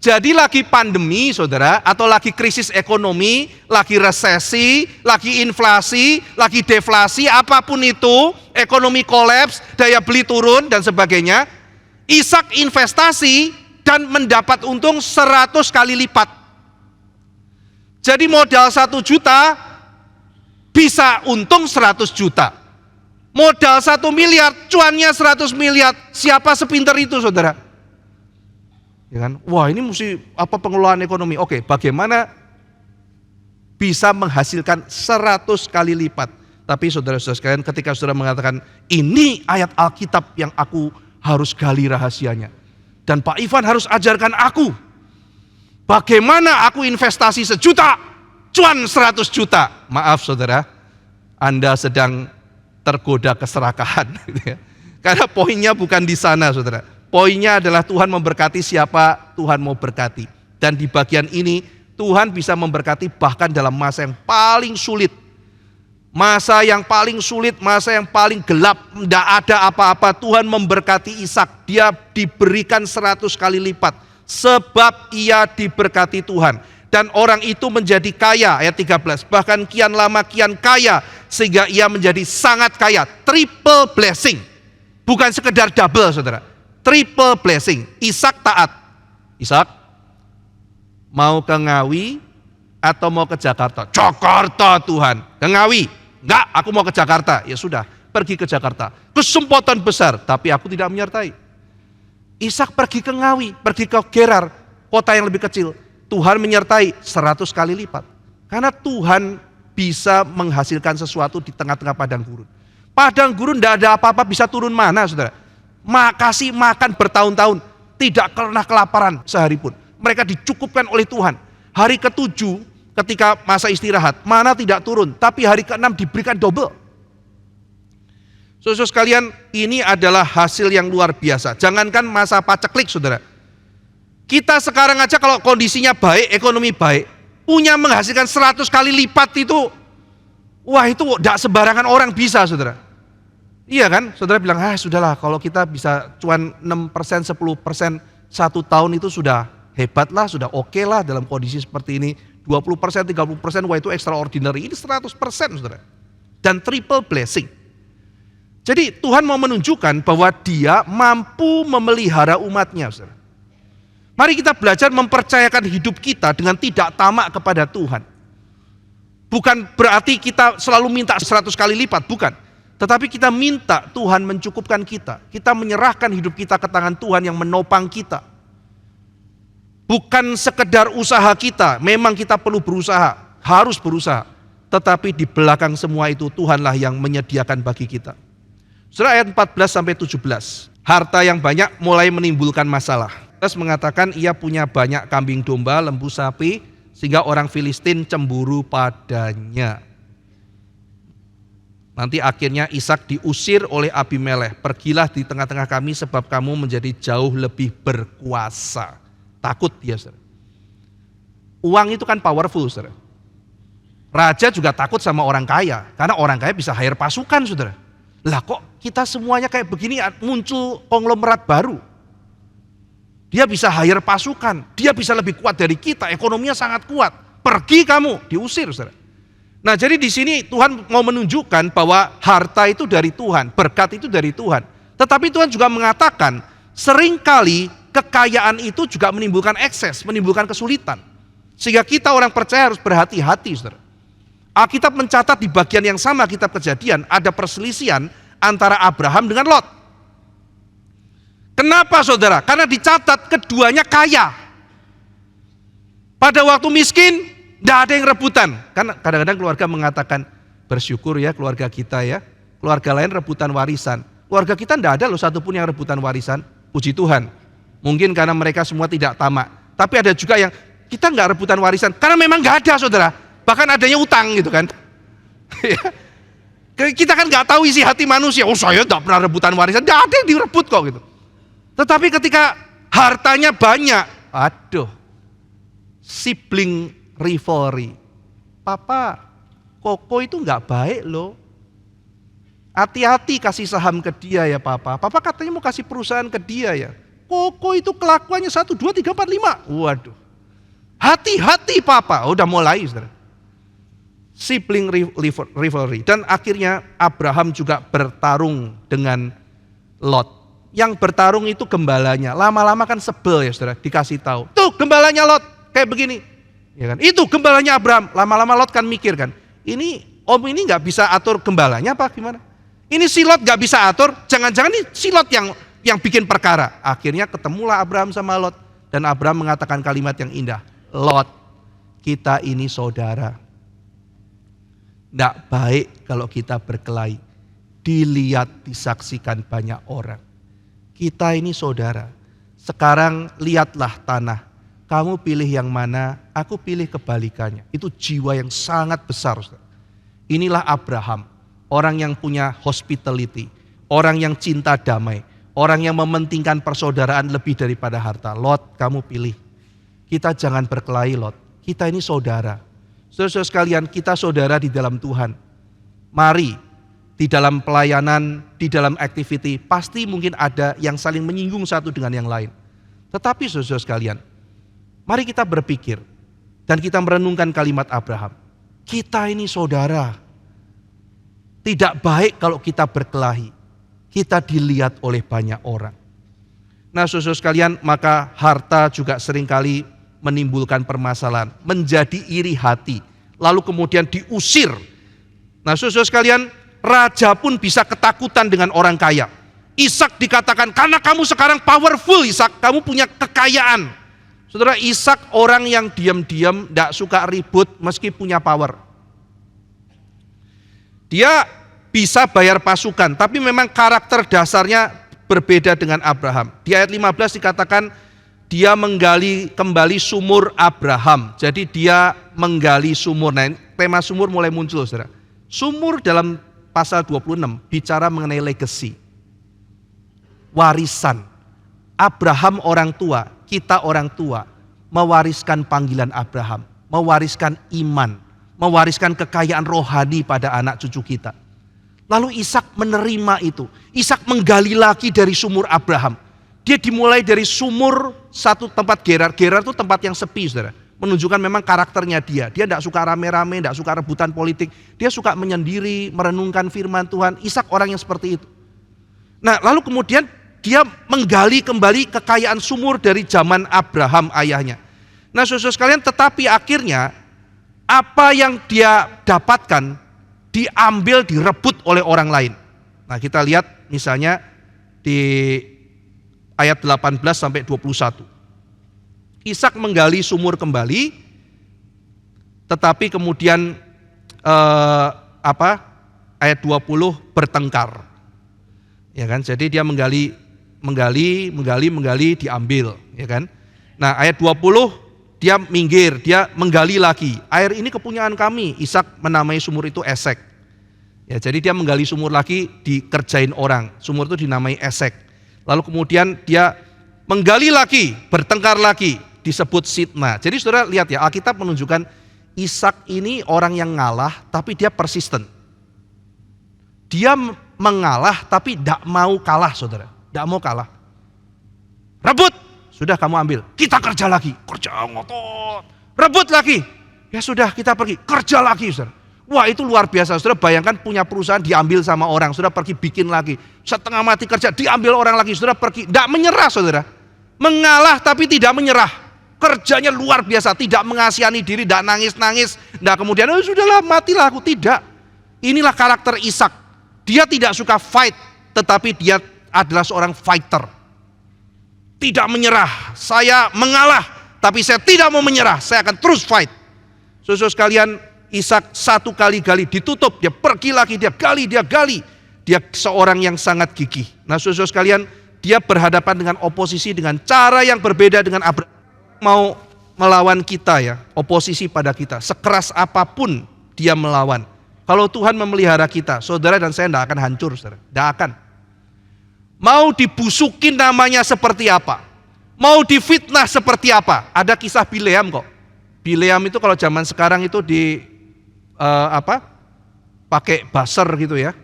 Jadi lagi pandemi saudara, atau lagi krisis ekonomi, lagi resesi, lagi inflasi, lagi deflasi, apapun itu, ekonomi kolaps, daya beli turun dan sebagainya, Ishak investasi dan mendapat untung 100 kali lipat. Jadi modal 1 juta bisa untung 100 juta. Modal 1 miliar, cuannya 100 miliar. Siapa sepinter itu saudara? Ya kan? Wah, ini mesti apa pengelolaan ekonomi. Oke, bagaimana bisa menghasilkan 100 kali lipat? Tapi saudara-saudara sekalian, ketika saudara mengatakan ini ayat Alkitab yang aku harus gali rahasianya, dan Pak Ivan harus ajarkan aku bagaimana aku investasi 1 juta, cuan 100 juta. Maaf saudara, Anda sedang tergoda keserakahan. Karena poinnya bukan di sana saudara. Poinnya adalah Tuhan memberkati siapa Tuhan mau berkati. Dan di bagian ini Tuhan bisa memberkati bahkan dalam masa yang paling sulit. Masa yang paling sulit, masa yang paling gelap, tidak ada apa-apa, Tuhan memberkati Ishak. Dia diberikan 100 kali lipat. Sebab ia diberkati Tuhan. Dan orang itu menjadi kaya, ayat 13. Bahkan kian lama kian kaya, sehingga ia menjadi sangat kaya. Triple blessing. Bukan sekedar double saudara. Triple blessing. Ishak taat. Ishak, mau ke Ngawi atau mau ke Jakarta? Jakarta Tuhan. Ke Ngawi? Enggak, aku mau ke Jakarta. Ya sudah, pergi ke Jakarta. Kesempatan besar, tapi aku tidak menyertai. Ishak pergi ke Ngawi, pergi ke Gerar, kota yang lebih kecil. Tuhan menyertai 100 kali lipat. Karena Tuhan bisa menghasilkan sesuatu di tengah-tengah padang gurun. Padang gurun tidak ada apa-apa, bisa turun mana saudara? Kasih makan bertahun-tahun, tidak pernah kelaparan sehari pun. Mereka dicukupkan oleh Tuhan. Hari ke-7 ketika masa istirahat, mana tidak turun, tapi hari ke-6 diberikan double. Saudara sekalian, ini adalah hasil yang luar biasa. Jangankan masa paceklik saudara. Kita sekarang aja kalau kondisinya baik, ekonomi baik, punya menghasilkan 100 kali lipat itu, wah itu tidak sembarangan orang bisa saudara. Iya kan, saudara bilang, sudahlah kalau kita bisa cuan 6%, 10% 1 tahun itu sudah hebat lah, sudah oke lah dalam kondisi seperti ini. 20%, 30%, wah itu extraordinary, ini 100% saudara. Dan triple blessing. Jadi Tuhan mau menunjukkan bahwa dia mampu memelihara umatnya saudara. Mari kita belajar mempercayakan hidup kita dengan tidak tamak kepada Tuhan. Bukan berarti kita selalu minta 100 kali lipat, bukan. Tetapi kita minta Tuhan mencukupkan kita. Kita menyerahkan hidup kita ke tangan Tuhan yang menopang kita. Bukan sekedar usaha kita, memang kita perlu berusaha, harus berusaha. Tetapi di belakang semua itu Tuhanlah yang menyediakan bagi kita. Surah ayat 14-17. Harta yang banyak mulai menimbulkan masalah. Terus mengatakan ia punya banyak kambing domba, lembu sapi, sehingga orang Filistin cemburu padanya. Nanti akhirnya Ishak diusir oleh Abimelekh. Pergilah di tengah-tengah kami sebab kamu menjadi jauh lebih berkuasa. Takut dia saudara. Uang itu kan powerful saudara. Raja juga takut sama orang kaya. Karena orang kaya bisa hire pasukan saudara. Lah kok kita semuanya kayak begini, muncul konglomerat baru. Dia bisa hire pasukan, dia bisa lebih kuat dari kita, ekonominya sangat kuat. Pergi kamu, diusir, saudara. Nah, jadi di sini Tuhan mau menunjukkan bahwa harta itu dari Tuhan, berkat itu dari Tuhan. Tetapi Tuhan juga mengatakan, seringkali kekayaan itu juga menimbulkan ekses, menimbulkan kesulitan. Sehingga kita orang percaya harus berhati-hati, saudara. Alkitab mencatat di bagian yang sama kitab Kejadian ada perselisihan antara Abraham dengan Lot. Kenapa saudara? Karena dicatat keduanya kaya. Pada waktu miskin tidak ada yang rebutan. Karena kadang-kadang keluarga mengatakan bersyukur ya keluarga kita ya. Keluarga lain rebutan warisan. Keluarga kita tidak ada loh satupun yang rebutan warisan. Puji Tuhan. Mungkin karena mereka semua tidak tamak. Tapi ada juga yang kita nggak rebutan warisan karena memang nggak ada saudara. Bahkan adanya utang gitu kan. Kita kan nggak tahu isi hati manusia. Oh saya nggak pernah rebutan warisan, nggak ada yang direbut kok gitu. Tetapi ketika hartanya banyak, aduh, sibling rivalry. Papa, Koko itu nggak baik loh. Hati-hati kasih saham ke dia ya papa. Papa katanya mau kasih perusahaan ke dia ya. Koko itu kelakuannya 1, 2, 3, 4, 5. Waduh. Hati-hati papa. Oh, udah mulai saudara. Sibling rivalry. Dan akhirnya Abraham juga bertarung dengan Lot. Yang bertarung itu gembalanya. Lama-lama kan sebel ya saudara, dikasih tahu. Tuh gembalanya Lot kayak begini. Ya kan? Itu gembalanya Abraham. Lama-lama Lot kan mikir kan, ini om ini nggak bisa atur gembalanya apa gimana? Ini si Lot nggak bisa atur, jangan-jangan ini si Lot yang bikin perkara. Akhirnya ketemulah Abraham sama Lot. Dan Abraham mengatakan kalimat yang indah. Lot, kita ini saudara. Tidak baik kalau kita berkelahi, dilihat, disaksikan banyak orang. Kita ini saudara. Sekarang lihatlah tanah. Kamu pilih yang mana, aku pilih kebalikannya. Itu jiwa yang sangat besar. Inilah Abraham. Orang yang punya hospitality. Orang yang cinta damai. Orang yang mementingkan persaudaraan lebih daripada harta. Lot, kamu pilih. Kita jangan berkelahi Lot. Kita ini saudara. Saudara-saudara sekalian, kita saudara di dalam Tuhan. Mari, di dalam pelayanan, di dalam activity, pasti mungkin ada yang saling menyinggung satu dengan yang lain. Tetapi saudara-saudara sekalian, mari kita berpikir dan kita merenungkan kalimat Abraham. Kita ini saudara. Tidak baik kalau kita berkelahi. Kita dilihat oleh banyak orang. Nah saudara-saudara sekalian, maka harta juga seringkali menimbulkan permasalahan, menjadi iri hati, lalu kemudian diusir. Nah saudara sekalian, raja pun bisa ketakutan dengan orang kaya. Ishak dikatakan, karena kamu sekarang powerful Ishak, kamu punya kekayaan. Saudara, Ishak orang yang diam-diam, tidak suka ribut meski punya power. Dia bisa bayar pasukan, tapi memang karakter dasarnya berbeda dengan Abraham. Di ayat 15 dikatakan, dia menggali kembali sumur Abraham. Jadi dia menggali sumur. Nah, tema sumur mulai muncul, saudara. Sumur dalam pasal 26 bicara mengenai legacy. Warisan. Abraham orang tua, kita orang tua, mewariskan panggilan Abraham, mewariskan iman, mewariskan kekayaan rohani pada anak cucu kita. Lalu Ishak menerima itu. Ishak menggali lagi dari sumur Abraham. Dia dimulai dari sumur satu tempat Gerar. Gerar itu tempat yang sepi, saudara. Menunjukkan memang karakternya dia. Dia tidak suka rame-rame, tidak suka rebutan politik. Dia suka menyendiri, merenungkan firman Tuhan. Ishak orang yang seperti itu. Nah lalu kemudian dia menggali kembali kekayaan sumur dari zaman Abraham ayahnya. Nah saudara sekalian, tetapi akhirnya apa yang dia dapatkan diambil, direbut oleh orang lain. Nah kita lihat misalnya di ayat 18 sampai 21. Ishak menggali sumur kembali, tetapi kemudian ayat 20 bertengkar. Ya kan? Jadi dia menggali diambil, ya kan? Nah, ayat 20 dia minggir, dia menggali lagi. Air ini kepunyaan kami. Ishak menamai sumur itu Esek. Ya, jadi dia menggali sumur lagi, dikerjain orang. Sumur itu dinamai Esek. Lalu kemudian dia menggali lagi, bertengkar lagi, disebut Sitna. Jadi saudara lihat ya, Alkitab menunjukkan Ishak ini orang yang ngalah, tapi dia persisten. Dia mengalah tapi tidak mau kalah, saudara. Tidak mau kalah. Rebut, sudah kamu ambil. Kita kerja lagi, kerja ngotot. Rebut lagi, ya sudah kita pergi, kerja lagi, saudara. Wah, itu luar biasa, saudara. Bayangkan punya perusahaan diambil sama orang, saudara pergi bikin lagi. Setengah mati kerja, diambil orang lagi, saudara pergi. Tidak menyerah, saudara. Mengalah tapi tidak menyerah. Kerjanya luar biasa, tidak mengasihani diri, tidak nangis-nangis. Tidak kemudian, oh sudahlah matilah aku. Tidak. Inilah karakter Ishak. Dia tidak suka fight, tetapi dia adalah seorang fighter. Tidak menyerah. Saya mengalah, tapi saya tidak mau menyerah. Saya akan terus fight. Saudara sekalian, Ishak satu kali gali ditutup, dia pergi lagi, dia gali. Dia seorang yang sangat gigih. Nah, saudara sekalian, dia berhadapan dengan oposisi dengan cara yang berbeda dengan Abraham. Mau melawan kita ya, oposisi pada kita. Sekeras apapun dia melawan. Kalau Tuhan memelihara kita, saudara dan saya tidak akan hancur, saudara. Tidak akan. Mau dibusukin namanya seperti apa? Mau difitnah seperti apa? Ada kisah Bileam kok. Bileam itu kalau zaman sekarang itu pakai buzzer gitu ya.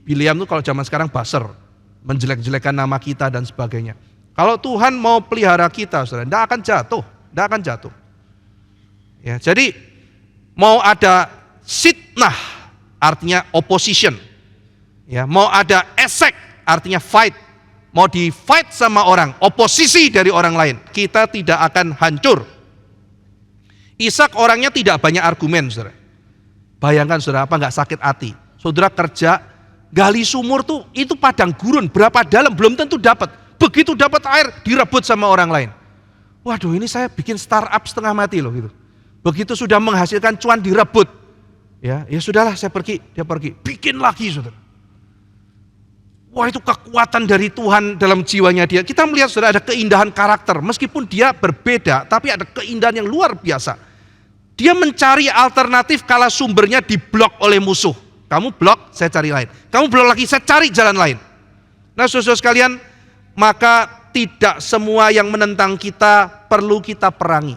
Bileam itu kalau zaman sekarang buzzer, menjelek-jelekan nama kita dan sebagainya. Kalau Tuhan mau pelihara kita, saudara, tidak akan jatuh. Ya, jadi mau ada sitnah, artinya opposition. Ya, mau ada esek, artinya fight. Mau di fight sama orang, oposisi dari orang lain, kita tidak akan hancur. Ishak orangnya tidak banyak argumen, saudara. Bayangkan saudara, apa nggak sakit hati? Saudara kerja, gali sumur tuh, itu padang gurun, berapa dalam, belum tentu dapat. Begitu dapat air, direbut sama orang lain. Waduh, ini saya bikin startup setengah mati loh gitu. Begitu sudah menghasilkan cuan, direbut. Ya sudahlah, saya pergi, dia pergi, bikin lagi, saudara. Wah, itu kekuatan dari Tuhan dalam jiwanya dia. Kita melihat saudara ada keindahan karakter, meskipun dia berbeda, tapi ada keindahan yang luar biasa. Dia mencari alternatif kala sumbernya diblok oleh musuh. Kamu blok, saya cari lain. Kamu blok lagi, saya cari jalan lain. Nah, saudara sekalian, maka tidak semua yang menentang kita perlu kita perangi.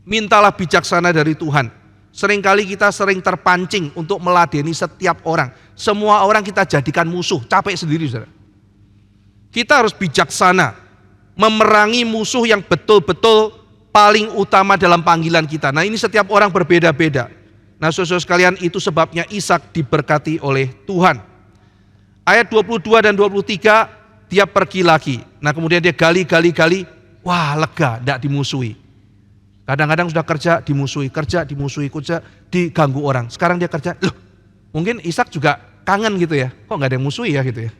Mintalah bijaksana dari Tuhan. Seringkali kita sering terpancing untuk meladeni setiap orang. Semua orang kita jadikan musuh, capek sendiri, saudara. Kita harus bijaksana, memerangi musuh yang betul-betul paling utama dalam panggilan kita. Nah, ini setiap orang berbeda-beda. Nah, saudara sekalian, itu sebabnya Ishak diberkati oleh Tuhan. Ayat 22 dan 23, dia pergi lagi. Nah, kemudian dia gali, wah lega, tidak dimusuhi. Kadang-kadang sudah kerja dimusuhi, kerja diganggu orang. Sekarang dia kerja, loh mungkin Ishak juga kangen gitu ya, kok nggak ada yang musuhi ya gitu ya.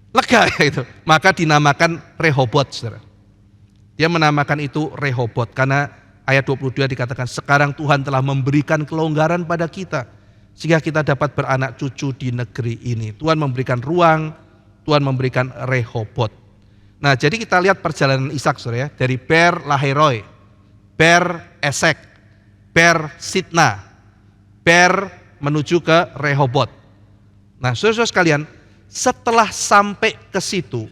Lega ya itu, maka dinamakan Rehobot, saudara. Dia menamakan itu Rehobot karena ayat 22 dikatakan sekarang Tuhan telah memberikan kelonggaran pada kita sehingga kita dapat beranak cucu di negeri ini. Tuhan memberikan ruang, Tuhan memberikan Rehobot. Nah, jadi kita lihat perjalanan Ishak, saudara ya, dari Ber Lahairoi, Ber Esek, Ber Sitna, Ber menuju ke Rehobot. Nah, saudara sekalian, setelah sampai ke situ,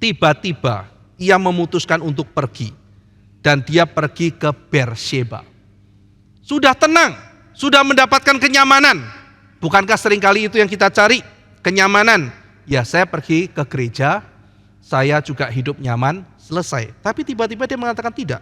tiba-tiba ia memutuskan untuk pergi dan dia pergi ke Beersheba. Sudah tenang, sudah mendapatkan kenyamanan. Bukankah seringkali itu yang kita cari, kenyamanan? Ya, saya pergi ke gereja, saya juga hidup nyaman, selesai. Tapi tiba-tiba dia mengatakan tidak.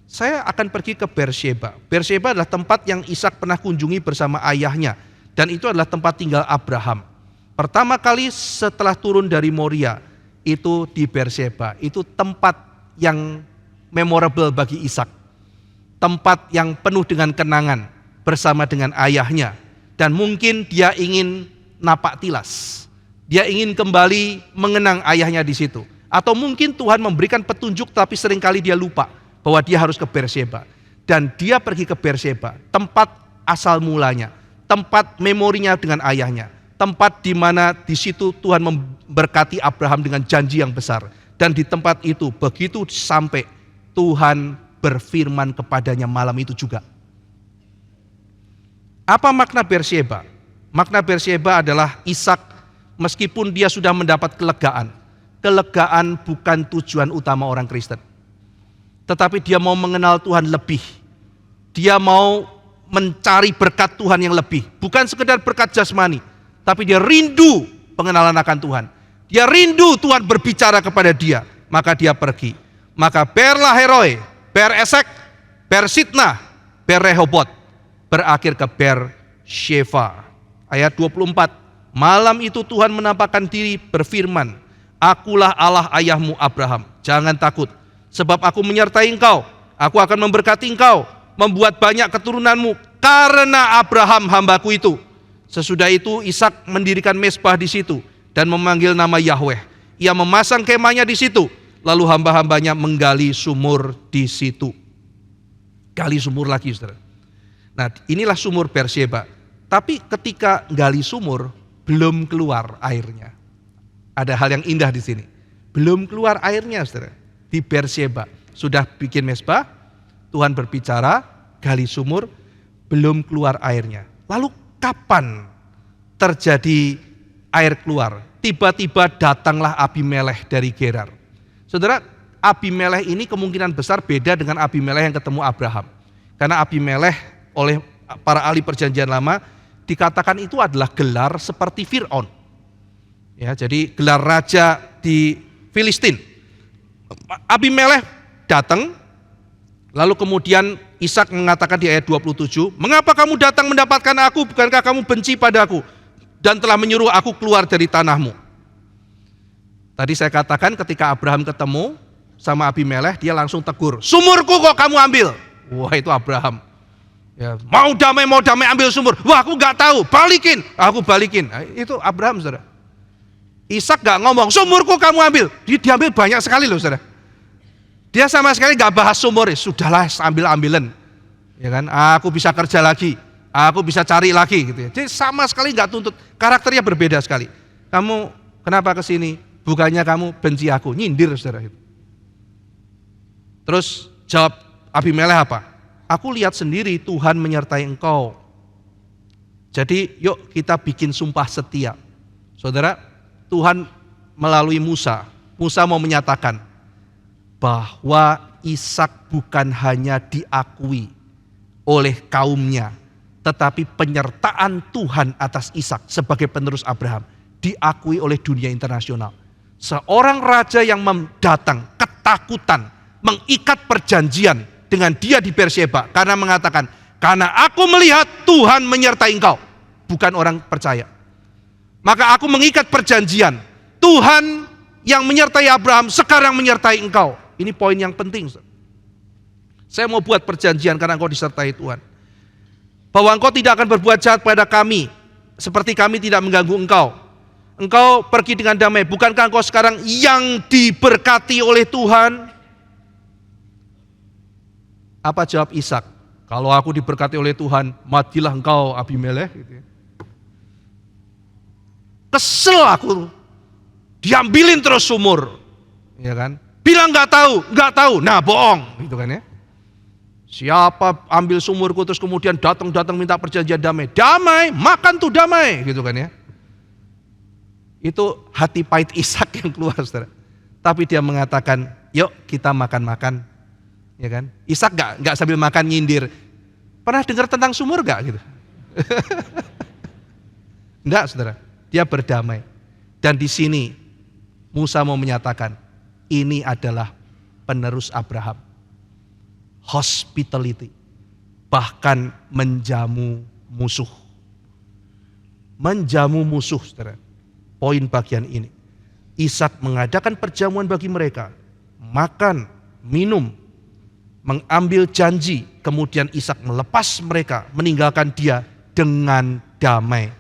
Saya akan pergi ke Beersheba. Beersheba adalah tempat yang Ishak pernah kunjungi bersama ayahnya. Dan itu adalah tempat tinggal Abraham. Pertama kali setelah turun dari Moria, itu di Beersheba. Itu tempat yang memorable bagi Ishak. Tempat yang penuh dengan kenangan bersama dengan ayahnya. Dan mungkin dia ingin napak tilas. Dia ingin kembali mengenang ayahnya di situ. Atau mungkin Tuhan memberikan petunjuk tapi seringkali dia lupa bahwa dia harus ke Beersheba. Dan dia pergi ke Beersheba, tempat asal mulanya, tempat memorinya dengan ayahnya, tempat di mana di situ Tuhan memberkati Abraham dengan janji yang besar. Dan di tempat itu begitu sampai Tuhan berfirman kepadanya malam itu juga. Apa makna Beersheba? Makna Beersheba adalah Ishak meskipun dia sudah mendapat kelegaan, kelegaan bukan tujuan utama orang Kristen. Tetapi dia mau mengenal Tuhan lebih. Dia mau mencari berkat Tuhan yang lebih. Bukan sekedar berkat jasmani, tapi dia rindu pengenalan akan Tuhan. Dia rindu Tuhan berbicara kepada dia, maka dia pergi. Maka ber laheroi, ber esek, ber sitnah, ber rehobot, berakhir ke ber Sheva. Ayat 24, malam itu Tuhan menampakkan diri berfirman, akulah Allah ayahmu Abraham, jangan takut, sebab aku menyertai engkau, aku akan memberkati engkau, membuat banyak keturunanmu karena Abraham hambaku itu. Sesudah itu Ishak mendirikan mezbah di situ dan memanggil nama Yahweh. Ia memasang kemahnya di situ, lalu hamba-hambanya menggali sumur di situ. Gali sumur lagi, saudara. Nah, inilah sumur Beersheba. Tapi ketika gali sumur belum keluar airnya. Ada hal yang indah di sini. Belum keluar airnya, saudara. Di Beersheba sudah bikin mezbah, Tuhan berbicara, gali sumur, belum keluar airnya. Lalu kapan terjadi air keluar? Tiba-tiba datanglah Abimelech dari Gerar. Saudara, Abimelech ini kemungkinan besar beda dengan Abimelech yang ketemu Abraham. Karena Abimelech oleh para ahli perjanjian lama dikatakan itu adalah gelar seperti Fir'aun. Ya, jadi gelar raja di Filistin. Abimelech datang, lalu kemudian Ishak mengatakan di ayat 27, mengapa kamu datang mendapatkan aku, bukankah kamu benci padaku dan telah menyuruh aku keluar dari tanahmu. Tadi saya katakan ketika Abraham ketemu sama Abimelech, dia langsung tegur, sumurku kok kamu ambil. Wah, itu Abraham. Ya, mau damai ambil sumur. Wah, aku gak tahu, balikin. Aku balikin. Nah, itu Abraham, saudara. Ishak gak ngomong, sumurku kamu ambil. Dia diambil banyak sekali loh, saudara. Dia sama sekali gak bahas sumur, sudahlah ambil-ambilan. Ya kan? Aku bisa kerja lagi, aku bisa cari lagi gitu ya. Jadi sama sekali gak tuntut. Karakternya berbeda sekali. Kamu kenapa kesini? Bukannya kamu benci aku, nyindir, saudara. Terus jawab Abimelech apa? Aku lihat sendiri Tuhan menyertai engkau. Jadi yuk kita bikin sumpah setia. Saudara, Tuhan melalui Musa mau menyatakan bahwa Ishak bukan hanya diakui oleh kaumnya, tetapi penyertaan Tuhan atas Ishak sebagai penerus Abraham diakui oleh dunia internasional. Seorang raja yang datang ketakutan, mengikat perjanjian dengan dia di Beersheba karena mengatakan, karena aku melihat Tuhan menyertai engkau, bukan orang percaya. Maka aku mengikat perjanjian, Tuhan yang menyertai Abraham sekarang menyertai engkau. Ini poin yang penting. Saya mau buat perjanjian karena engkau disertai Tuhan. Bahwa engkau tidak akan berbuat jahat pada kami, seperti kami tidak mengganggu engkau. Engkau pergi dengan damai. Bukankah engkau sekarang yang diberkati oleh Tuhan? Apa jawab Ishak? Kalau aku diberkati oleh Tuhan, matilah engkau Abimelech. Kesel aku, diambilin terus sumur, ya kan? Bilang nggak tahu, nah bohong, gitu kan ya? Siapa ambil sumurku terus kemudian datang minta perjanjian damai, makan tuh damai, gitu kan ya? Itu hati pahit Ishak yang keluar, saudara. Tapi dia mengatakan, yuk kita makan. Ya kan? Ishak nggak sambil makan nyindir. Pernah dengar tentang sumur nggak gitu? Enggak, saudara. Dia berdamai. Dan di sini Musa mau menyatakan ini adalah penerus Abraham. Hospitality, bahkan menjamu musuh. Menjamu musuh, saudara. Poin bagian ini. Ishak mengadakan perjamuan bagi mereka, makan, minum, mengambil janji, kemudian Ishak melepas mereka, meninggalkan dia dengan damai.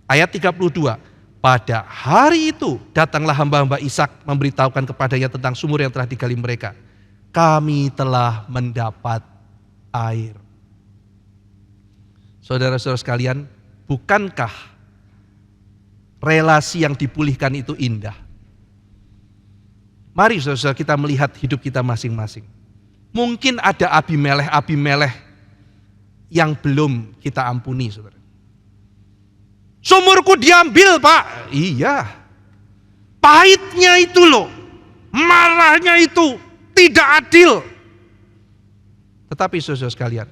Ayat 32, pada hari itu datanglah hamba-hamba Ishak memberitahukan kepadanya tentang sumur yang telah digali mereka. Kami telah mendapat air. Saudara-saudara sekalian, bukankah relasi yang dipulihkan itu indah? Mari saudara-saudara kita melihat hidup kita masing-masing. Mungkin ada Abimelech yang belum kita ampuni, saudara. Sumurku diambil, Pak. Iya. Pahitnya itu loh. Marahnya itu tidak adil. Tetapi saudara sekalian,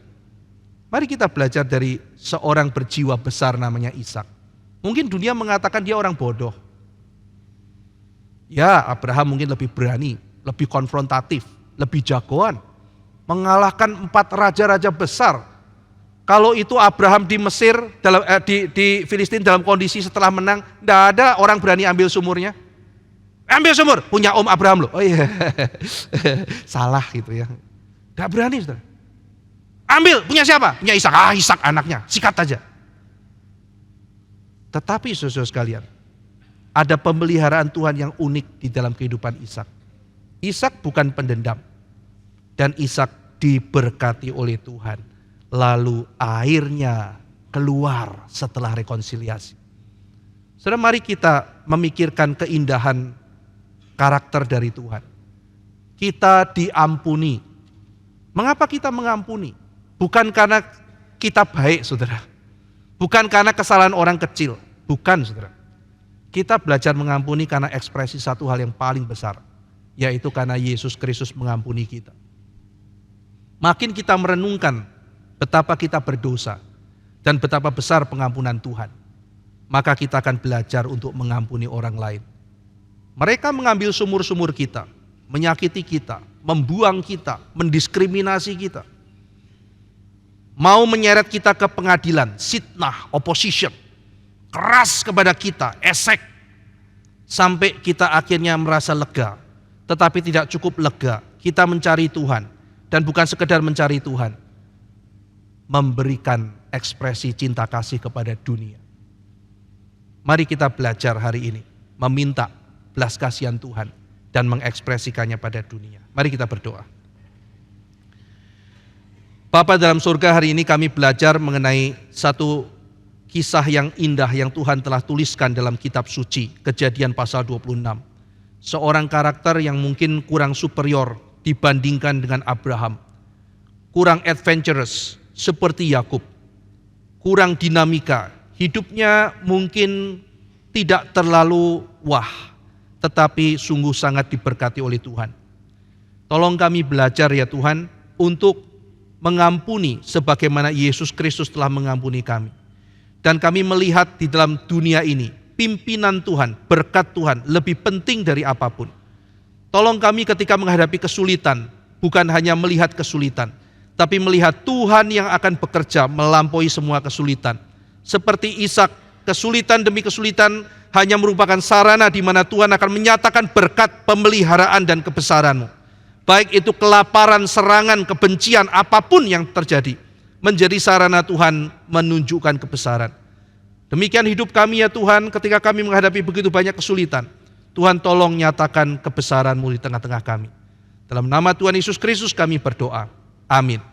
Mari kita belajar dari seorang berjiwa besar namanya Ishak. Mungkin dunia mengatakan dia orang bodoh. Ya, Abraham mungkin lebih berani, lebih konfrontatif, lebih jagoan. Mengalahkan 4 raja-raja besar. Kalau itu Abraham di Mesir, di Filistin dalam kondisi setelah menang, tidak ada orang berani ambil sumurnya. Ambil sumur, punya Om Abraham loh. Oh iya, salah gitu ya. Tidak berani, saudara. Ambil, punya siapa? Punya Ishak. Ishak anaknya, sikat aja. Tetapi saudara sekalian, ada pemeliharaan Tuhan yang unik di dalam kehidupan Ishak. Ishak bukan pendendam. Dan Ishak diberkati oleh Tuhan. Lalu airnya keluar setelah rekonsiliasi. Saudara, mari kita memikirkan keindahan karakter dari Tuhan. Kita diampuni. Mengapa kita mengampuni? Bukan karena kita baik, saudara. Bukan karena kesalahan orang kecil. Bukan, saudara. Kita belajar mengampuni karena ekspresi satu hal yang paling besar. Yaitu karena Yesus Kristus mengampuni kita. Makin kita merenungkan betapa kita berdosa dan betapa besar pengampunan Tuhan, maka kita akan belajar untuk mengampuni orang lain. Mereka mengambil sumur-sumur kita, menyakiti kita, membuang kita, mendiskriminasi kita. Mau menyeret kita ke pengadilan, sitnah, opposition, keras kepada kita, esek. Sampai kita akhirnya merasa lega, tetapi tidak cukup lega. Kita mencari Tuhan. Dan bukan sekedar mencari Tuhan, memberikan ekspresi cinta kasih kepada dunia. Mari kita belajar hari ini, meminta belas kasihan Tuhan dan mengekspresikannya pada dunia. Mari kita berdoa. Bapa dalam surga, hari ini kami belajar mengenai satu kisah yang indah yang Tuhan telah tuliskan dalam kitab suci, Kejadian pasal 26. Seorang karakter yang mungkin kurang superior dibandingkan dengan Abraham, kurang adventurous seperti Yakub, kurang dinamika, hidupnya mungkin tidak terlalu wah, tetapi sungguh sangat diberkati oleh Tuhan. Tolong kami belajar ya Tuhan, untuk mengampuni sebagaimana Yesus Kristus telah mengampuni kami. Dan kami melihat di dalam dunia ini, pimpinan Tuhan, berkat Tuhan lebih penting dari apapun. Tolong kami ketika menghadapi kesulitan, bukan hanya melihat kesulitan, tapi melihat Tuhan yang akan bekerja melampaui semua kesulitan. Seperti Ishak, kesulitan demi kesulitan hanya merupakan sarana di mana Tuhan akan menyatakan berkat pemeliharaan dan kebesaran-Mu. Baik itu kelaparan, serangan, kebencian, apapun yang terjadi, menjadi sarana Tuhan menunjukkan kebesaran. Demikian hidup kami ya Tuhan, ketika kami menghadapi begitu banyak kesulitan. Tuhan tolong nyatakan kebesaran-Mu di tengah-tengah kami. Dalam nama Tuhan Yesus Kristus kami berdoa. Amin.